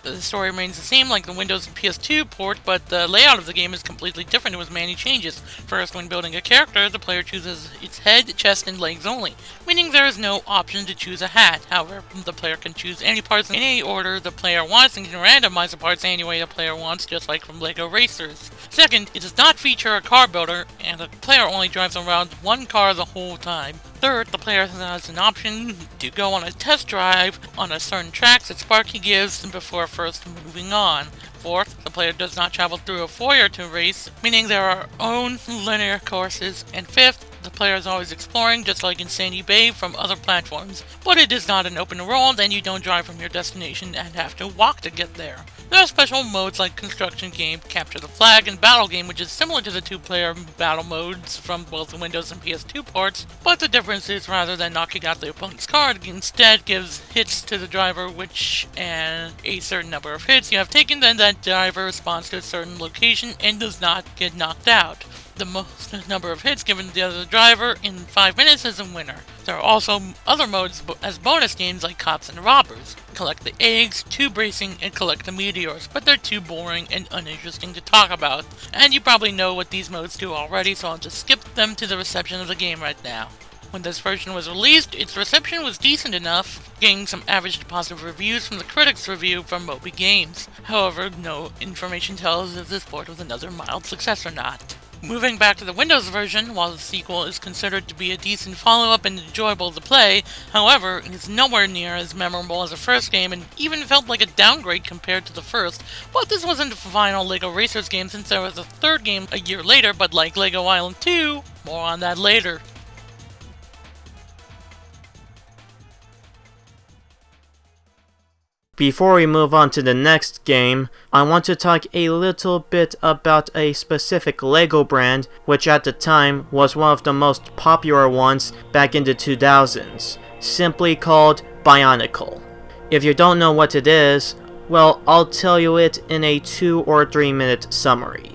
the story remains the same like the Windows and PS2 port, but the layout of the game is completely different with many changes. First, when building a character, the player chooses its head, chest, and legs only, meaning there is no option to choose a hat. However, the player can choose any parts in any order the player wants and can randomize the parts any way the player wants, just like from Lego Racers. Second, it does not feature a car builder, and the player only drives around one car the whole time. Third, the player has an option to go on a test drive on a certain tracks that Sparky gives before first moving on. Fourth, the player does not travel through a foyer to race, meaning there are own linear courses. And fifth, the player is always exploring, just like in Sandy Bay, from other platforms. But it is not an open world, and you don't drive from your destination and have to walk to get there. There are special modes like Construction Game, Capture the Flag, and Battle Game, which is similar to the 2-player battle modes from both the Windows and PS2 ports, but the difference is rather than knocking out the opponent's card, it instead gives hits to the driver, which, and a certain number of hits you have taken, then that driver responds to a certain location and does not get knocked out. The most number of hits given to the other driver in 5 minutes is a winner. There are also other modes as bonus games like Cops and Robbers. Collect the eggs, tube racing, and collect the meteors, but they're too boring and uninteresting to talk about. And you probably know what these modes do already, so I'll just skip them to the reception of the game right now. When this version was released, its reception was decent enough, getting some average to positive reviews from the critics' review from Moby Games. However, no information tells if this port was another mild success or not. Moving back to the Windows version, while the sequel is considered to be a decent follow-up and enjoyable to play, however, it is nowhere near as memorable as the first game and even felt like a downgrade compared to the first. But this wasn't the final Lego Racers game since there was a third game a year later, but like Lego Island 2, more on that later. Before we move on to the next game, I want to talk a little bit about a specific Lego brand, which at the time was one of the most popular ones back in the 2000s, simply called Bionicle. If you don't know what it is, well, I'll tell you it in a 2 or 3 minute summary.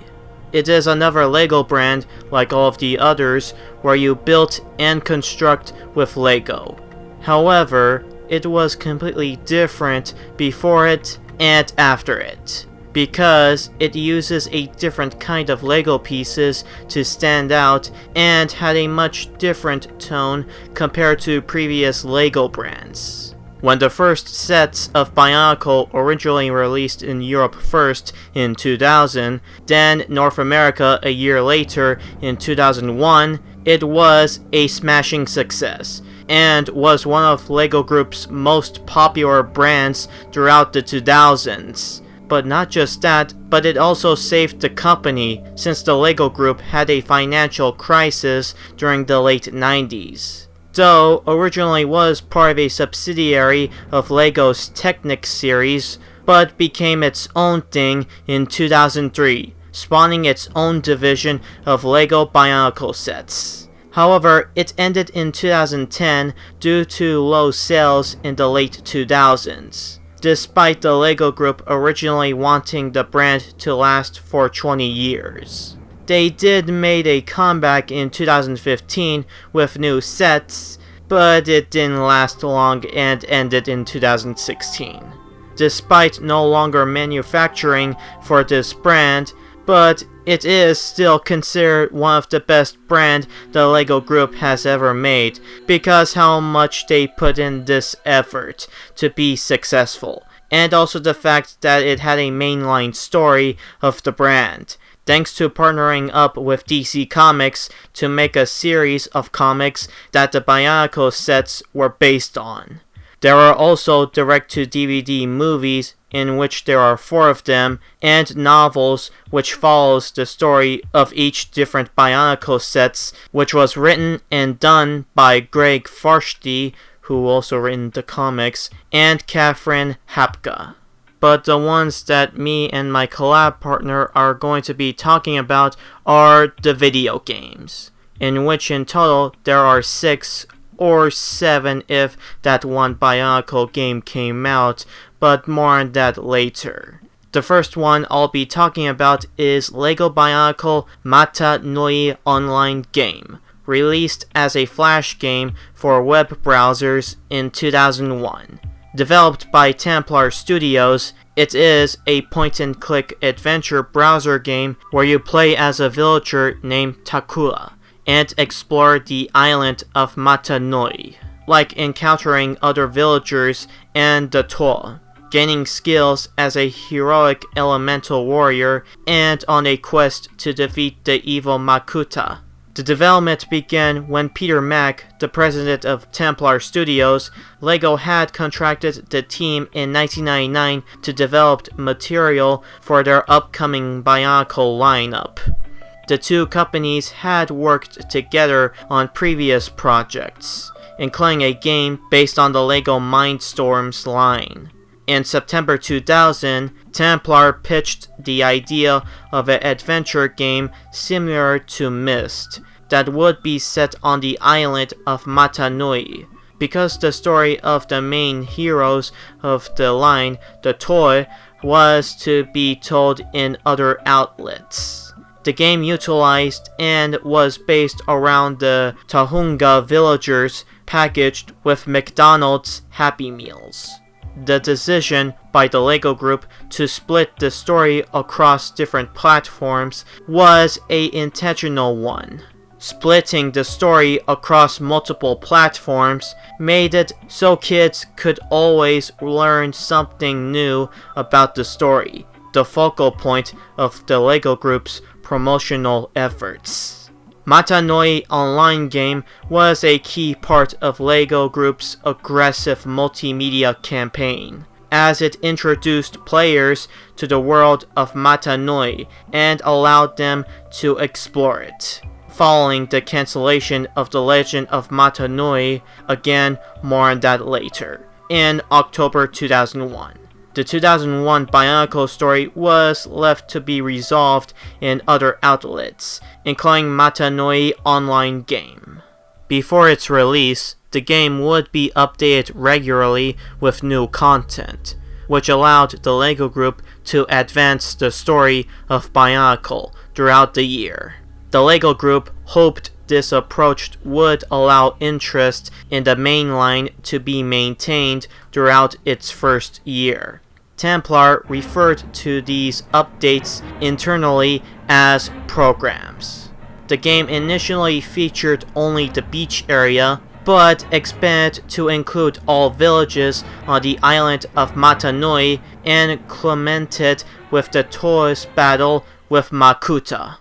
It is another Lego brand, like all of the others, where you build and construct with Lego. However, it was completely different before it and after it, because it uses a different kind of Lego pieces to stand out and had a much different tone compared to previous Lego brands. When the first sets of Bionicle originally released in Europe first in 2000, then North America a year later in 2001, it was a smashing success, and was one of LEGO Group's most popular brands throughout the 2000s. But not just that, but it also saved the company, since the LEGO Group had a financial crisis during the late 90s. Though originally was part of a subsidiary of LEGO's Technic series, but became its own thing in 2003, spawning its own division of LEGO Bionicle sets. However, it ended in 2010 due to low sales in the late 2000s, despite the LEGO Group originally wanting the brand to last for 20 years. They did make a comeback in 2015 with new sets, but it didn't last long and ended in 2016. Despite no longer manufacturing for this brand, but it is still considered one of the best brands the LEGO Group has ever made because how much they put in this effort to be successful, and also the fact that it had a mainline story of the brand, thanks to partnering up with DC Comics to make a series of comics that the Bionicle sets were based on. There are also direct-to-DVD movies, in which there are 4 of them, and novels which follows the story of each different Bionicle sets, which was written and done by Greg Farshtey, who also written the comics, and Catherine Hapka. But the ones that me and my collab partner are going to be talking about are the video games, in which in total there are 6 or 7 if that one Bionicle game came out, but more on that later. The first one I'll be talking about is LEGO Bionicle Mata Nui Online Game, released as a flash game for web browsers in 2001. Developed by Templar Studios, it is a point-and-click adventure browser game where you play as a villager named Takula and explore the island of Mata Nui, like encountering other villagers and the Toa, gaining skills as a heroic elemental warrior, and on a quest to defeat the evil Makuta. The development began when Peter Mack, the president of Templar Studios, LEGO had contracted the team in 1999 to develop material for their upcoming Bionicle lineup. The two companies had worked together on previous projects, including a game based on the LEGO Mindstorms line. In September 2000, Templar pitched the idea of an adventure game similar to Myst that would be set on the island of Mata Nui, because the story of the main heroes of the line, the Toy, was to be told in other outlets. The game utilized and was based around the Tahunga villagers packaged with McDonald's Happy Meals. The decision by the LEGO Group to split the story across different platforms was an intentional one. Splitting the story across multiple platforms made it so kids could always learn something new about the story, the focal point of the LEGO Group's promotional efforts. Mata Nui Online Game was a key part of LEGO Group's aggressive multimedia campaign, as it introduced players to the world of Mata Nui and allowed them to explore it. Following the cancellation of The Legend of Mata Nui, again, more on that later, in October 2001. The 2001 Bionicle story was left to be resolved in other outlets, including Mata Nui Online Game. Before its release, the game would be updated regularly with new content, which allowed the LEGO Group to advance the story of Bionicle throughout the year. The LEGO Group hoped this approach would allow interest in the mainline to be maintained throughout its first year. Templar referred to these updates internally as programs. The game initially featured only the beach area, but expanded to include all villages on the island of Mata Nui and complemented with the Toa's battle with Makuta.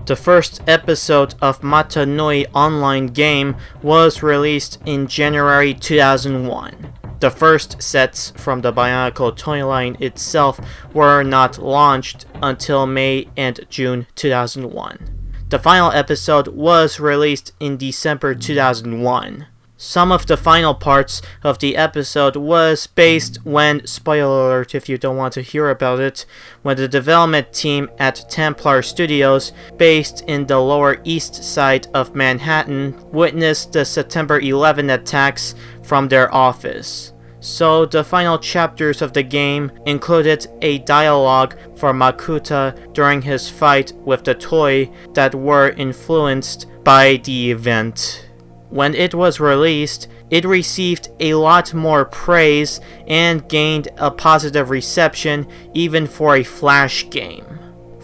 The first episode of Mata Nui Online Game was released in January 2001. The first sets from the Bionicle toy line itself were not launched until May and June 2001. The final episode was released in December 2001. Some of the final parts of the episode was based when, spoiler alert if you don't want to hear about it, when the development team at Templar Studios, based in the Lower East Side of Manhattan, witnessed the September 11 attacks from their office. So the final chapters of the game included a dialogue for Makuta during his fight with the toy that were influenced by the event. When it was released, it received a lot more praise and gained a positive reception even for a flash game.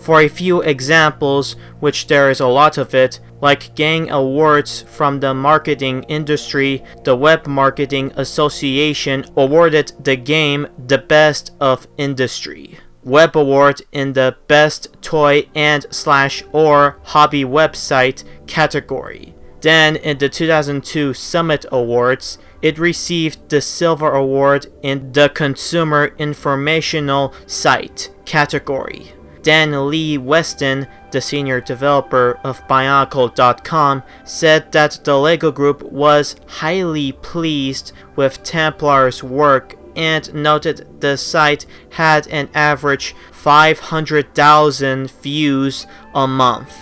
For a few examples, which there is a lot of it, like Gang Awards from the marketing industry, the Web Marketing Association awarded the game the Best of Industry Web Award in the Best Toy and/or Hobby Website category. Then, in the 2002 Summit Awards, it received the Silver Award in the Consumer Informational Site category. Dan Lee Weston, the senior developer of Bionicle.com, said that the LEGO Group was highly pleased with Templar's work and noted the site had an average 500,000 views a month.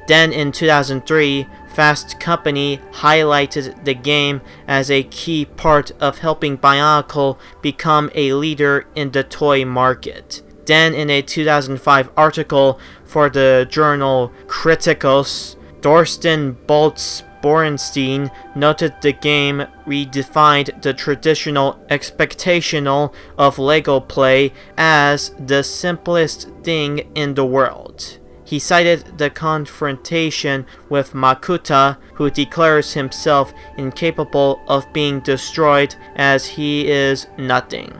Then in 2003, Fast Company highlighted the game as a key part of helping Bionicle become a leader in the toy market. Then in a 2005 article for the journal Criticus, Thorsten Boltz-Borenstein noted the game redefined the traditional expectational of LEGO play as the simplest thing in the world. He cited the confrontation with Makuta, who declares himself incapable of being destroyed as he is nothing,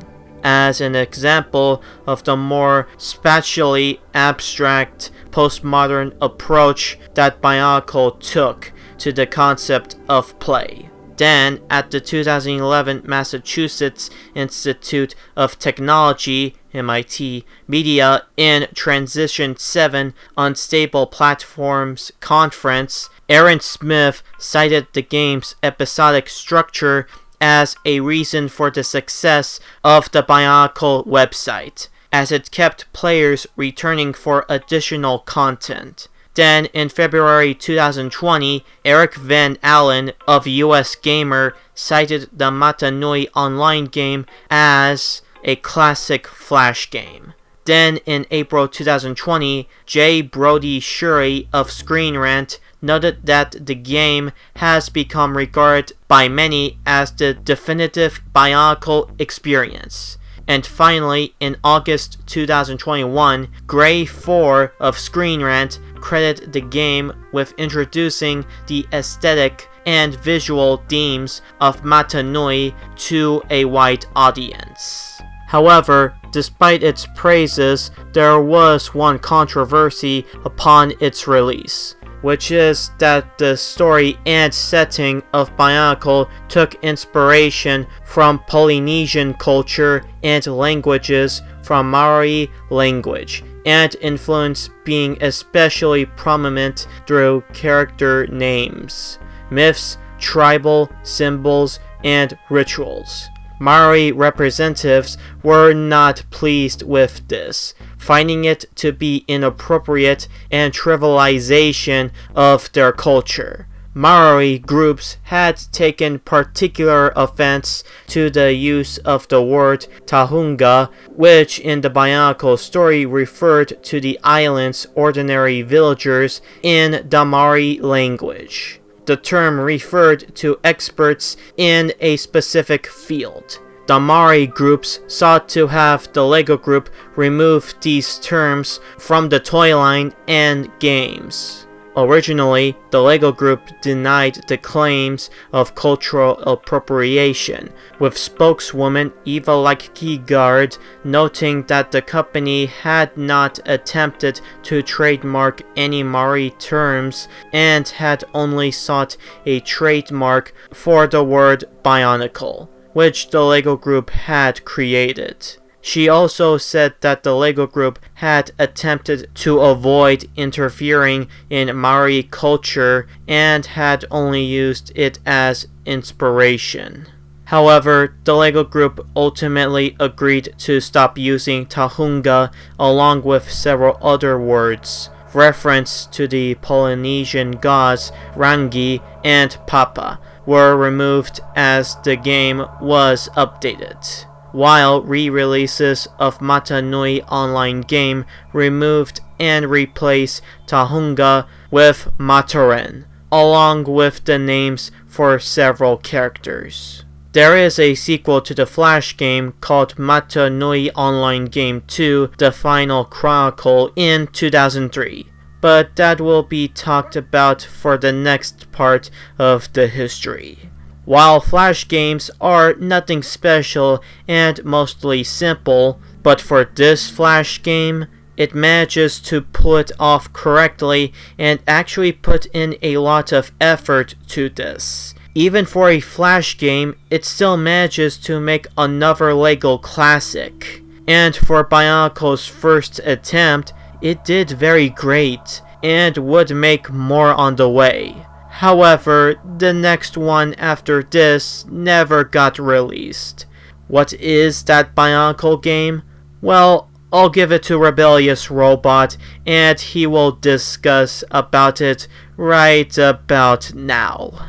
as an example of the more spatially abstract postmodern approach that Bionicle took to the concept of play. Then, at the 2011 Massachusetts Institute of Technology (MIT) Media in Transition 7 Unstable Platforms Conference, Aaron Smith cited the game's episodic structure as a reason for the success of the Bionicle website, as it kept players returning for additional content. Then, in February 2020, Eric Van Allen of US Gamer cited the Matanui online game as a classic Flash game. Then, in April 2020, J. Brody Shuri of Screen Rant noted that the game has become regarded by many as the definitive Bionicle experience. And finally, in August 2021, Gray4 of Screen Rant credited the game with introducing the aesthetic and visual themes of Matanui to a wide audience. However, despite its praises, there was one controversy upon its release, which is that the story and setting of Bionicle took inspiration from Polynesian culture and languages from Maori language, and influence being especially prominent through character names, myths, tribal symbols, and rituals. Maori representatives were not pleased with this, finding it to be inappropriate and trivialization of their culture. Maori groups had taken particular offense to the use of the word tahunga, which in the Bionicle story referred to the island's ordinary villagers in the Maori language. The term referred to experts in a specific field. The Maori groups sought to have the LEGO Group remove these terms from the toy line and games. Originally, the LEGO Group denied the claims of cultural appropriation, with spokeswoman Eva Likegard noting that the company had not attempted to trademark any Maori terms and had only sought a trademark for the word Bionicle, which the LEGO Group had created. She also said that the LEGO Group had attempted to avoid interfering in Maori culture and had only used it as inspiration. However, the LEGO Group ultimately agreed to stop using tahunga along with several other words. Reference to the Polynesian gods Rangi and Papa were removed as the game was updated, while re-releases of Matanui online game removed and replaced tahunga with Matoren, along with the names for several characters. There is a sequel to the Flash game called Mata Nui Online Game 2 The Final Chronicle in 2003, but that will be talked about for the next part of the history. While Flash games are nothing special and mostly simple, but for this Flash game, it manages to pull it off correctly and actually put in a lot of effort to this. Even for a Flash game, it still manages to make another LEGO classic. And for Bionicle's first attempt, it did very great, and would make more on the way. However, the next one after this never got released. What is that Bionicle game? Well, I'll give it to Rebellious Robot, and he will discuss about it right about now.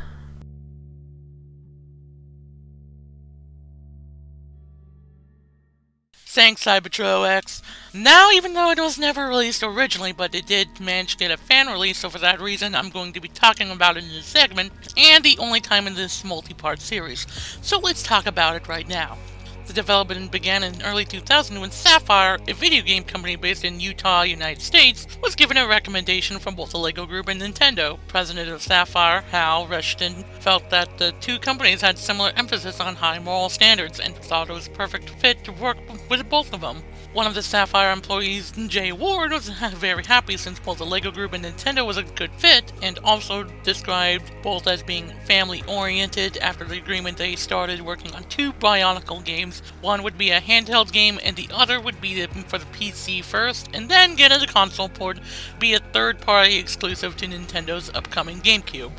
Thanks, Cybetro-X. Now, even though it was never released originally, but it did manage to get a fan release, so for that reason, I'm going to be talking about it in this segment, and the only time in this multi-part series. So let's talk about it right now. The development began in early 2000 when Sapphire, a video game company based in Utah, United States, was given a recommendation from both the LEGO Group and Nintendo. President of Sapphire, Hal Rushton, felt that the two companies had similar emphasis on high moral standards and thought it was a perfect fit to work with both of them. One of the Sapphire employees, Jay Ward, was very happy since both the LEGO Group and Nintendo was a good fit, and also described both as being family-oriented. After the agreement, they started working on two Bionicle games. One would be a handheld game, and the other would be for the PC first, and then get a console port, be a third-party exclusive to Nintendo's upcoming GameCube.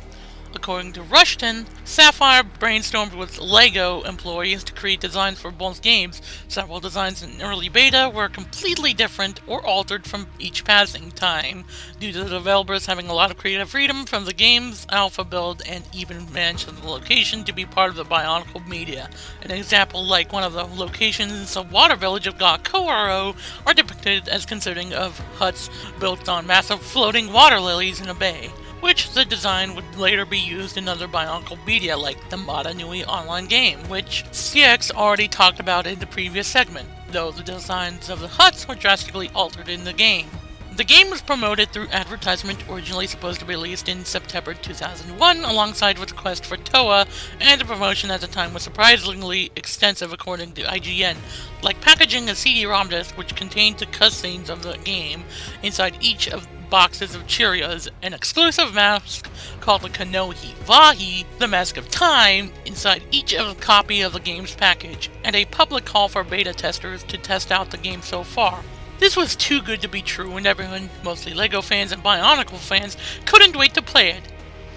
According to Rushton, Sapphire brainstormed with LEGO employees to create designs for both games. Several designs in early beta were completely different or altered from each passing time, due to the developers having a lot of creative freedom from the game's alpha build and even managed the location to be part of the Bionicle media. An example like one of the locations of Water Village of Gakoro are depicted as consisting of huts built on massive floating water lilies in a bay, which the design would later be used in other Bionicle media like the Mata Nui online game, which CX already talked about in the previous segment, though the designs of the huts were drastically altered in the game. The game was promoted through advertisement, originally supposed to be released in September 2001, alongside with Quest for Toa, and the promotion at the time was surprisingly extensive according to IGN, like packaging a CD-ROM disc which contained the cutscenes of the game inside each of boxes of Cheerios, an exclusive mask called the Kanohi Vahi, the Mask of Time, inside each of a copy of the game's package, and a public call for beta testers to test out the game so far. This was too good to be true, and everyone, mostly LEGO fans and Bionicle fans, couldn't wait to play it.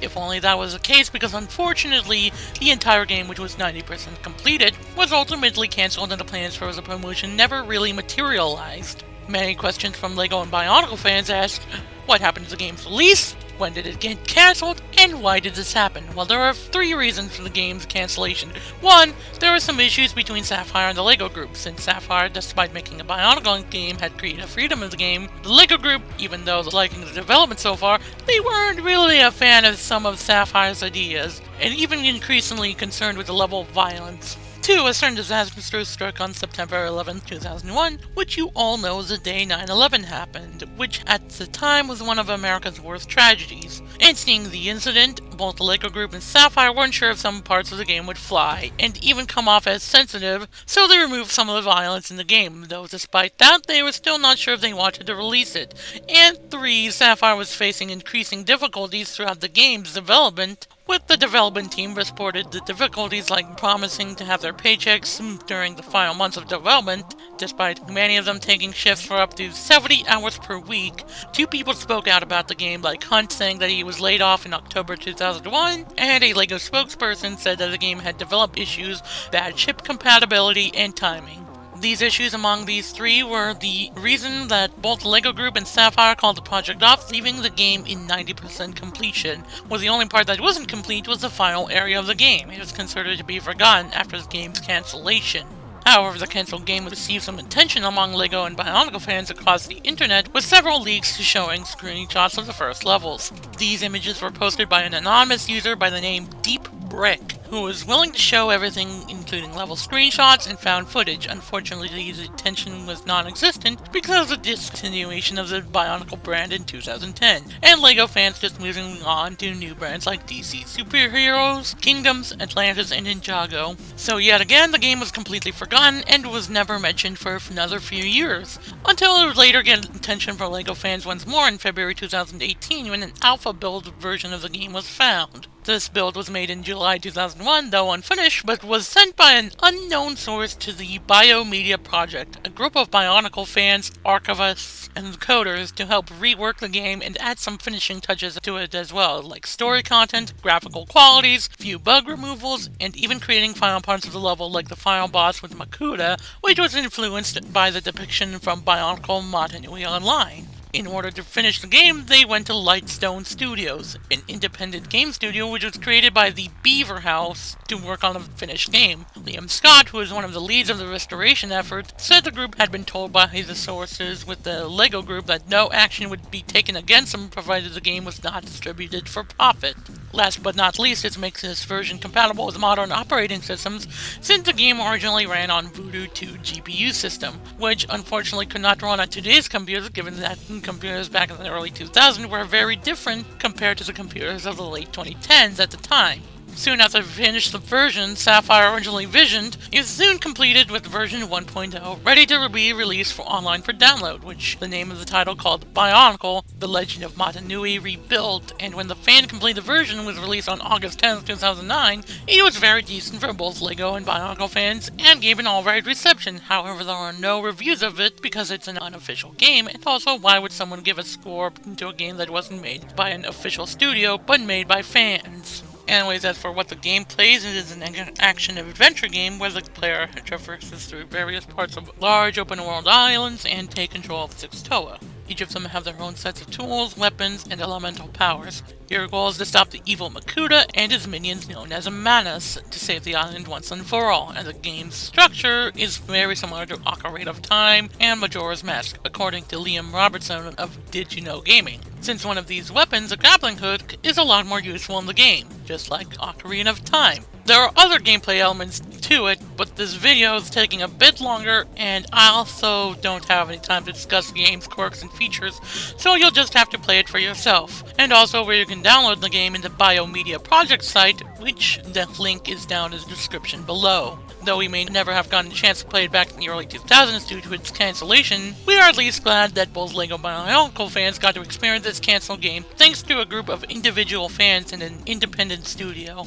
If only that was the case, because unfortunately, the entire game, which was 90% completed, was ultimately cancelled and the plans for the promotion never really materialized. Many questions from LEGO and Bionicle fans asked, what happened to the game's release? When did it get cancelled? And why did this happen? Well, there are three reasons for the game's cancellation. One, there were some issues between Sapphire and the LEGO Group. Since Sapphire, despite making a Bionicle game, had creative freedom of the game, the LEGO Group, even though liking the development so far, they weren't really a fan of some of Sapphire's ideas, and even increasingly concerned with the level of violence. 2. A certain disaster struck on September 11, 2001, which you all know is the day 9/11 happened, which at the time was one of America's worst tragedies. And seeing the incident, both the LEGO Group and Sapphire weren't sure if some parts of the game would fly, and even come off as sensitive, so they removed some of the violence in the game, though despite that, they were still not sure if they wanted to release it. And 3. Sapphire was facing increasing difficulties throughout the game's development, with the development team reported the difficulties like promising to have their paychecks during the final months of development, despite many of them taking shifts for up to 70 hours per week. 2 people spoke out about the game, like Hunt saying that he was laid off in October 2001, and a LEGO spokesperson said that the game had developed issues, bad chip compatibility, and timing. These issues among these 3 were the reason that both the LEGO Group and Sapphire called the project off, leaving the game in 90% completion, where the only part that wasn't complete was the final area of the game. It was considered to be forgotten after the game's cancellation. However, the cancelled game received some attention among LEGO and Bionicle fans across the internet, with several leaks showing screenshots of the first levels. These images were posted by an anonymous user by the name Deep Brick, who was willing to show everything, including level screenshots and found footage. Unfortunately, the attention was non-existent because of the discontinuation of the Bionicle brand in 2010, and LEGO fans just moving on to new brands like DC Superheroes, Kingdoms, Atlantis, and Ninjago. So yet again, the game was completely forgotten and was never mentioned for another few years, until it would later get attention from LEGO fans once more in February 2018 when an alpha build version of the game was found. This build was made in July 2001, though unfinished, but was sent by an unknown source to the Biomedia Project, a group of Bionicle fans, archivists, and coders to help rework the game and add some finishing touches to it as well, like story content, graphical qualities, few bug removals, and even creating final parts of the level like the final boss with Makuta, which was influenced by the depiction from Bionicle Matanui Online. In order to finish the game, they went to Lightstone Studios, an independent game studio which was created by the Beaver House to work on the finished game. Liam Scott, who is one of the leads of the restoration effort, said the group had been told by the sources with the LEGO group that no action would be taken against them provided the game was not distributed for profit. Last but not least, it makes this version compatible with modern operating systems, since the game originally ran on Voodoo 2 GPU system, which unfortunately could not run on today's computers, given that computers back in the early 2000s were very different compared to the computers of the late 2010s at the time. Soon after finished the version Sapphire originally visioned, it was soon completed with version 1.0, ready to be released for online for download, which the name of the title called Bionicle, The Legend of Matanui Rebuilt, and when the fan-completed version was released on August 10, 2009, it was very decent for both LEGO and Bionicle fans, and gave an alright reception. However, there are no reviews of it because it's an unofficial game, and also why would someone give a score to a game that wasn't made by an official studio, but made by fans? Anyways, as for what the game plays, it is an action-adventure game where the player traverses through various parts of large open-world islands and take control of 6 Toa. Each of them have their own sets of tools, weapons, and elemental powers. Your goal is to stop the evil Makuta and his minions known as Manus to save the island once and for all, and the game's structure is very similar to Ocarina of Time and Majora's Mask, according to Liam Robertson of Did You Know Gaming. Since one of these weapons, a grappling hook, is a lot more useful in the game, just like Ocarina of Time. There are other gameplay elements to it, but this video is taking a bit longer, and I also don't have any time to discuss the game's quirks and features, so you'll just have to play it for yourself. And also where you can download the game in the Biomedia Project site, which the link is down in the description below. Though we may never have gotten a chance to play it back in the early 2000s due to its cancellation, we are at least glad that both LEGO Bionicle fans got to experience this canceled game thanks to a group of individual fans in an independent studio.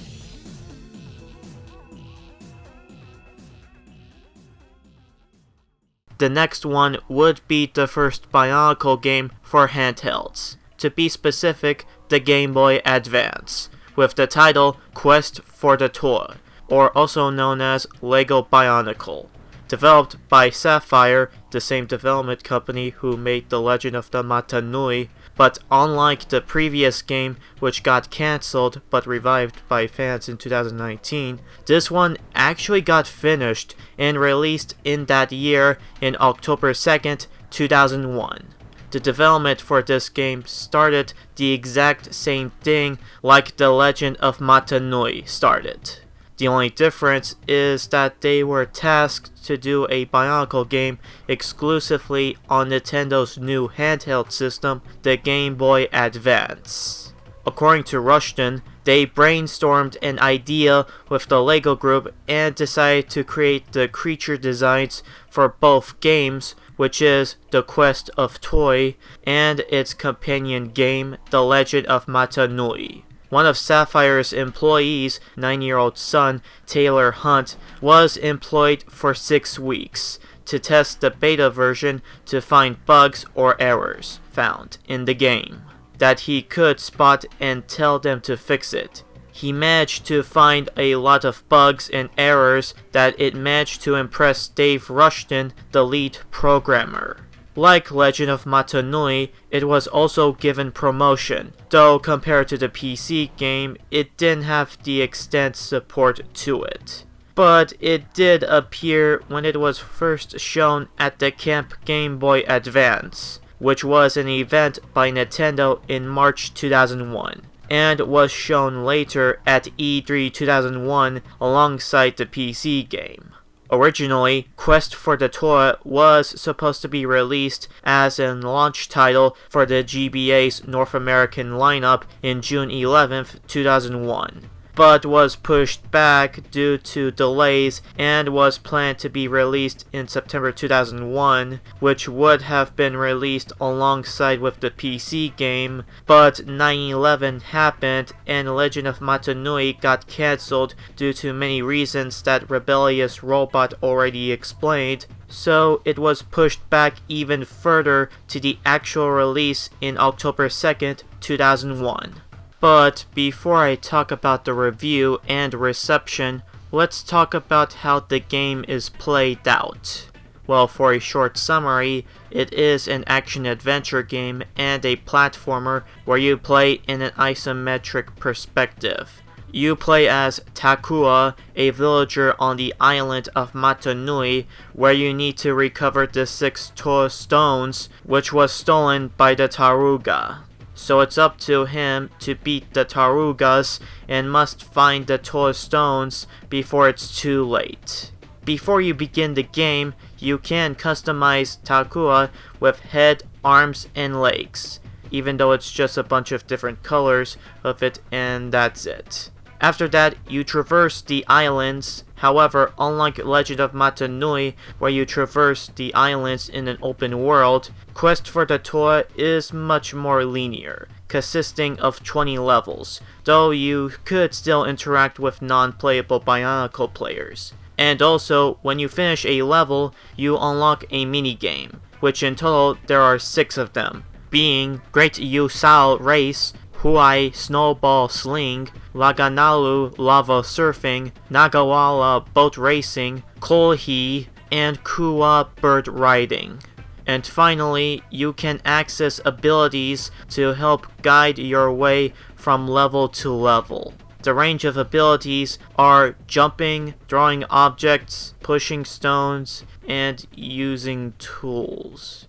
The next one would be the first Bionicle game for handhelds. To be specific, the Game Boy Advance, with the title Quest for the Toy, or also known as LEGO Bionicle. Developed by Sapphire, the same development company who made The Legend of the Matanui, but unlike the previous game, which got cancelled but revived by fans in 2019, this one actually got finished and released in that year in October 2nd, 2001. The development for this game started the exact same thing like The Legend of Matanui started. The only difference is that they were tasked to do a Bionicle game exclusively on Nintendo's new handheld system, the Game Boy Advance. According to Rushton, they brainstormed an idea with the LEGO group and decided to create the creature designs for both games, which is The Quest of Toy and its companion game, The Legend of Matanui. One of Sapphire's employees, 9-year-old son Taylor Hunt, was employed for 6 weeks to test the beta version to find bugs or errors found in the game that he could spot and tell them to fix it. He managed to find a lot of bugs and errors that it managed to impress Dave Rushton, the lead programmer. Like Legend of Matanui, it was also given promotion, though compared to the PC game, it didn't have the extent support to it. But it did appear when it was first shown at the Camp Game Boy Advance, which was an event by Nintendo in March 2001. and was shown later at E3 2001 alongside the PC game. Originally, Quest for the Toy was supposed to be released as a launch title for the GBA's North American lineup in June 11th, 2001, but was pushed back due to delays and was planned to be released in September 2001, which would have been released alongside with the PC game, but 9/11 happened and Legend of Matanui got cancelled due to many reasons that Rebellious Robot already explained, so it was pushed back even further to the actual release in October 2nd, 2001. But before I talk about the review and reception, let's talk about how the game is played out. Well, for a short summary, it is an action-adventure game and a platformer where you play in an isometric perspective. You play as Takua, a villager on the island of Matanui, where you need to recover the 6 toy stones, which was stolen by the Taruga. So it's up to him to beat the Tarugas and must find the toy stones before it's too late. Before you begin the game, you can customize Takua with head, arms, and legs, even though it's just a bunch of different colors of it and that's it. After that, you traverse the islands. However, unlike Legend of Matanui, where you traverse the islands in an open world, Quest for the Toy is much more linear, consisting of 20 levels, though you could still interact with non-playable Bionicle players. And also, when you finish a level, you unlock a minigame, which in total there are 6 of them, being Great Yusao Race, Huai Snowball Sling, Laganalu Lava Surfing, Nagawala Boat Racing, Kolhi, and Kua Bird Riding. And finally, you can access abilities to help guide your way from level to level. The range of abilities are jumping, throwing objects, pushing stones, and using tools.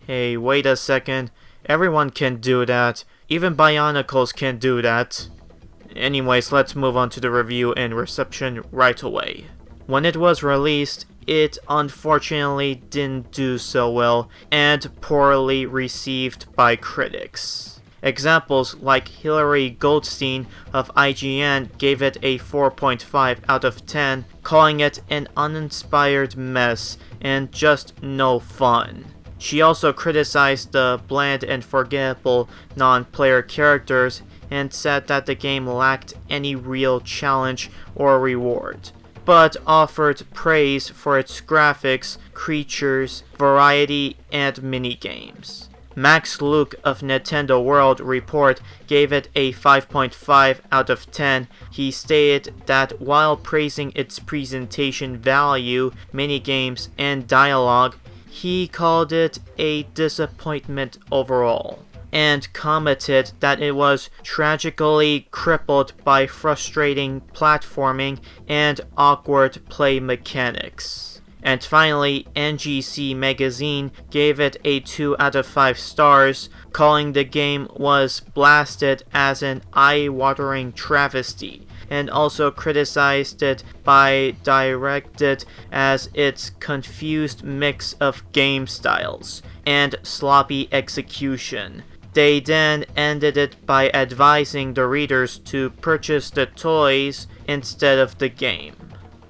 Hey, wait a second. Everyone can do that. Even Bionicles can do that. Anyways, let's move on to the review and reception right away. When it was released, it unfortunately didn't do so well and poorly received by critics. Examples like Hilary Goldstein of IGN gave it a 4.5 out of 10, calling it an uninspired mess and just no fun. She also criticized the bland and forgettable non-player characters and said that the game lacked any real challenge or reward, but offered praise for its graphics, creatures, variety, and minigames. Max Luke of Nintendo World Report gave it a 5.5 out of 10. He stated that while praising its presentation value, minigames, and dialogue, he called it a disappointment overall, and commented that it was tragically crippled by frustrating platforming and awkward play mechanics. And finally, NGC Magazine gave it a 2 out of 5 stars, calling the game was blasted as an eye-watering travesty, and also criticized it by directed as its confused mix of game styles and sloppy execution. They then ended it by advising the readers to purchase the toys instead of the game.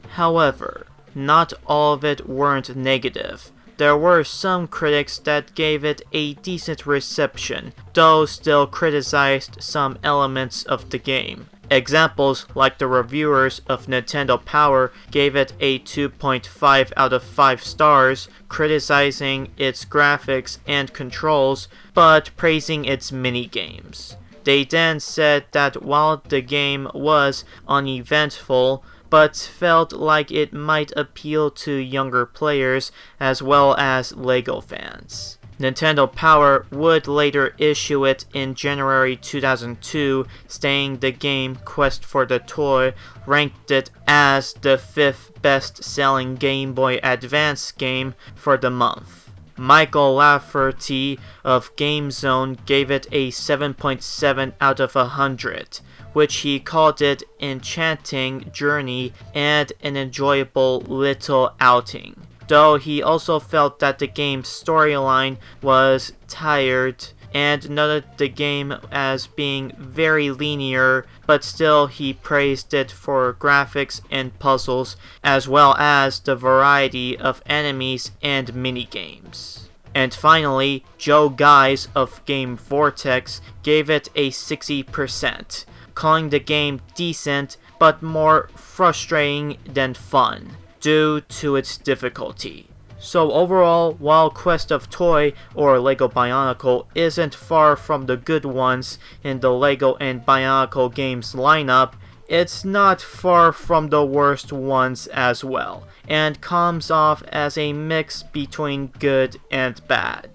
However, not all of it weren't negative. There were some critics that gave it a decent reception, though still criticized some elements of the game. Examples like the reviewers of Nintendo Power gave it a 2.5 out of 5 stars, criticizing its graphics and controls, but praising its minigames. They then said that while the game was uneventful, but felt like it might appeal to younger players as well as LEGO fans. Nintendo Power would later issue it in January 2002, stating the game Quest for the Toy ranked it as the 5th best-selling Game Boy Advance game for the month. Michael Lafferty of GameZone gave it a 7.7 out of 100, which he called it enchanting journey and an enjoyable little outing. Though he also felt that the game's storyline was tired and noted the game as being very linear, but still he praised it for graphics and puzzles, as well as the variety of enemies and minigames. And finally, Joe Guys of Game Vortex gave it a 60%, calling the game decent but more frustrating than fun, due to its difficulty. So overall, while Quest of Toy or Lego Bionicle isn't far from the good ones in the Lego and Bionicle games lineup, it's not far from the worst ones as well, and comes off as a mix between good and bad.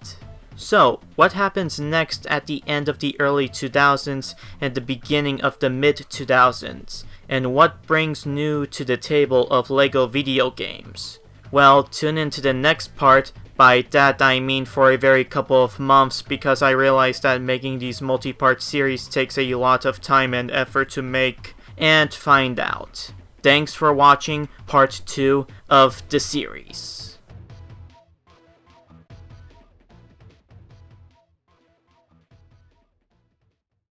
So, what happens next at the end of the early 2000s and the beginning of the mid 2000s? And what brings new to the table of Lego video games? Well, tune into the next part. By that I mean for a very couple of months, because I realized that making these multi-part series takes a lot of time and effort to make and find out. Thanks for watching part 2 of the series.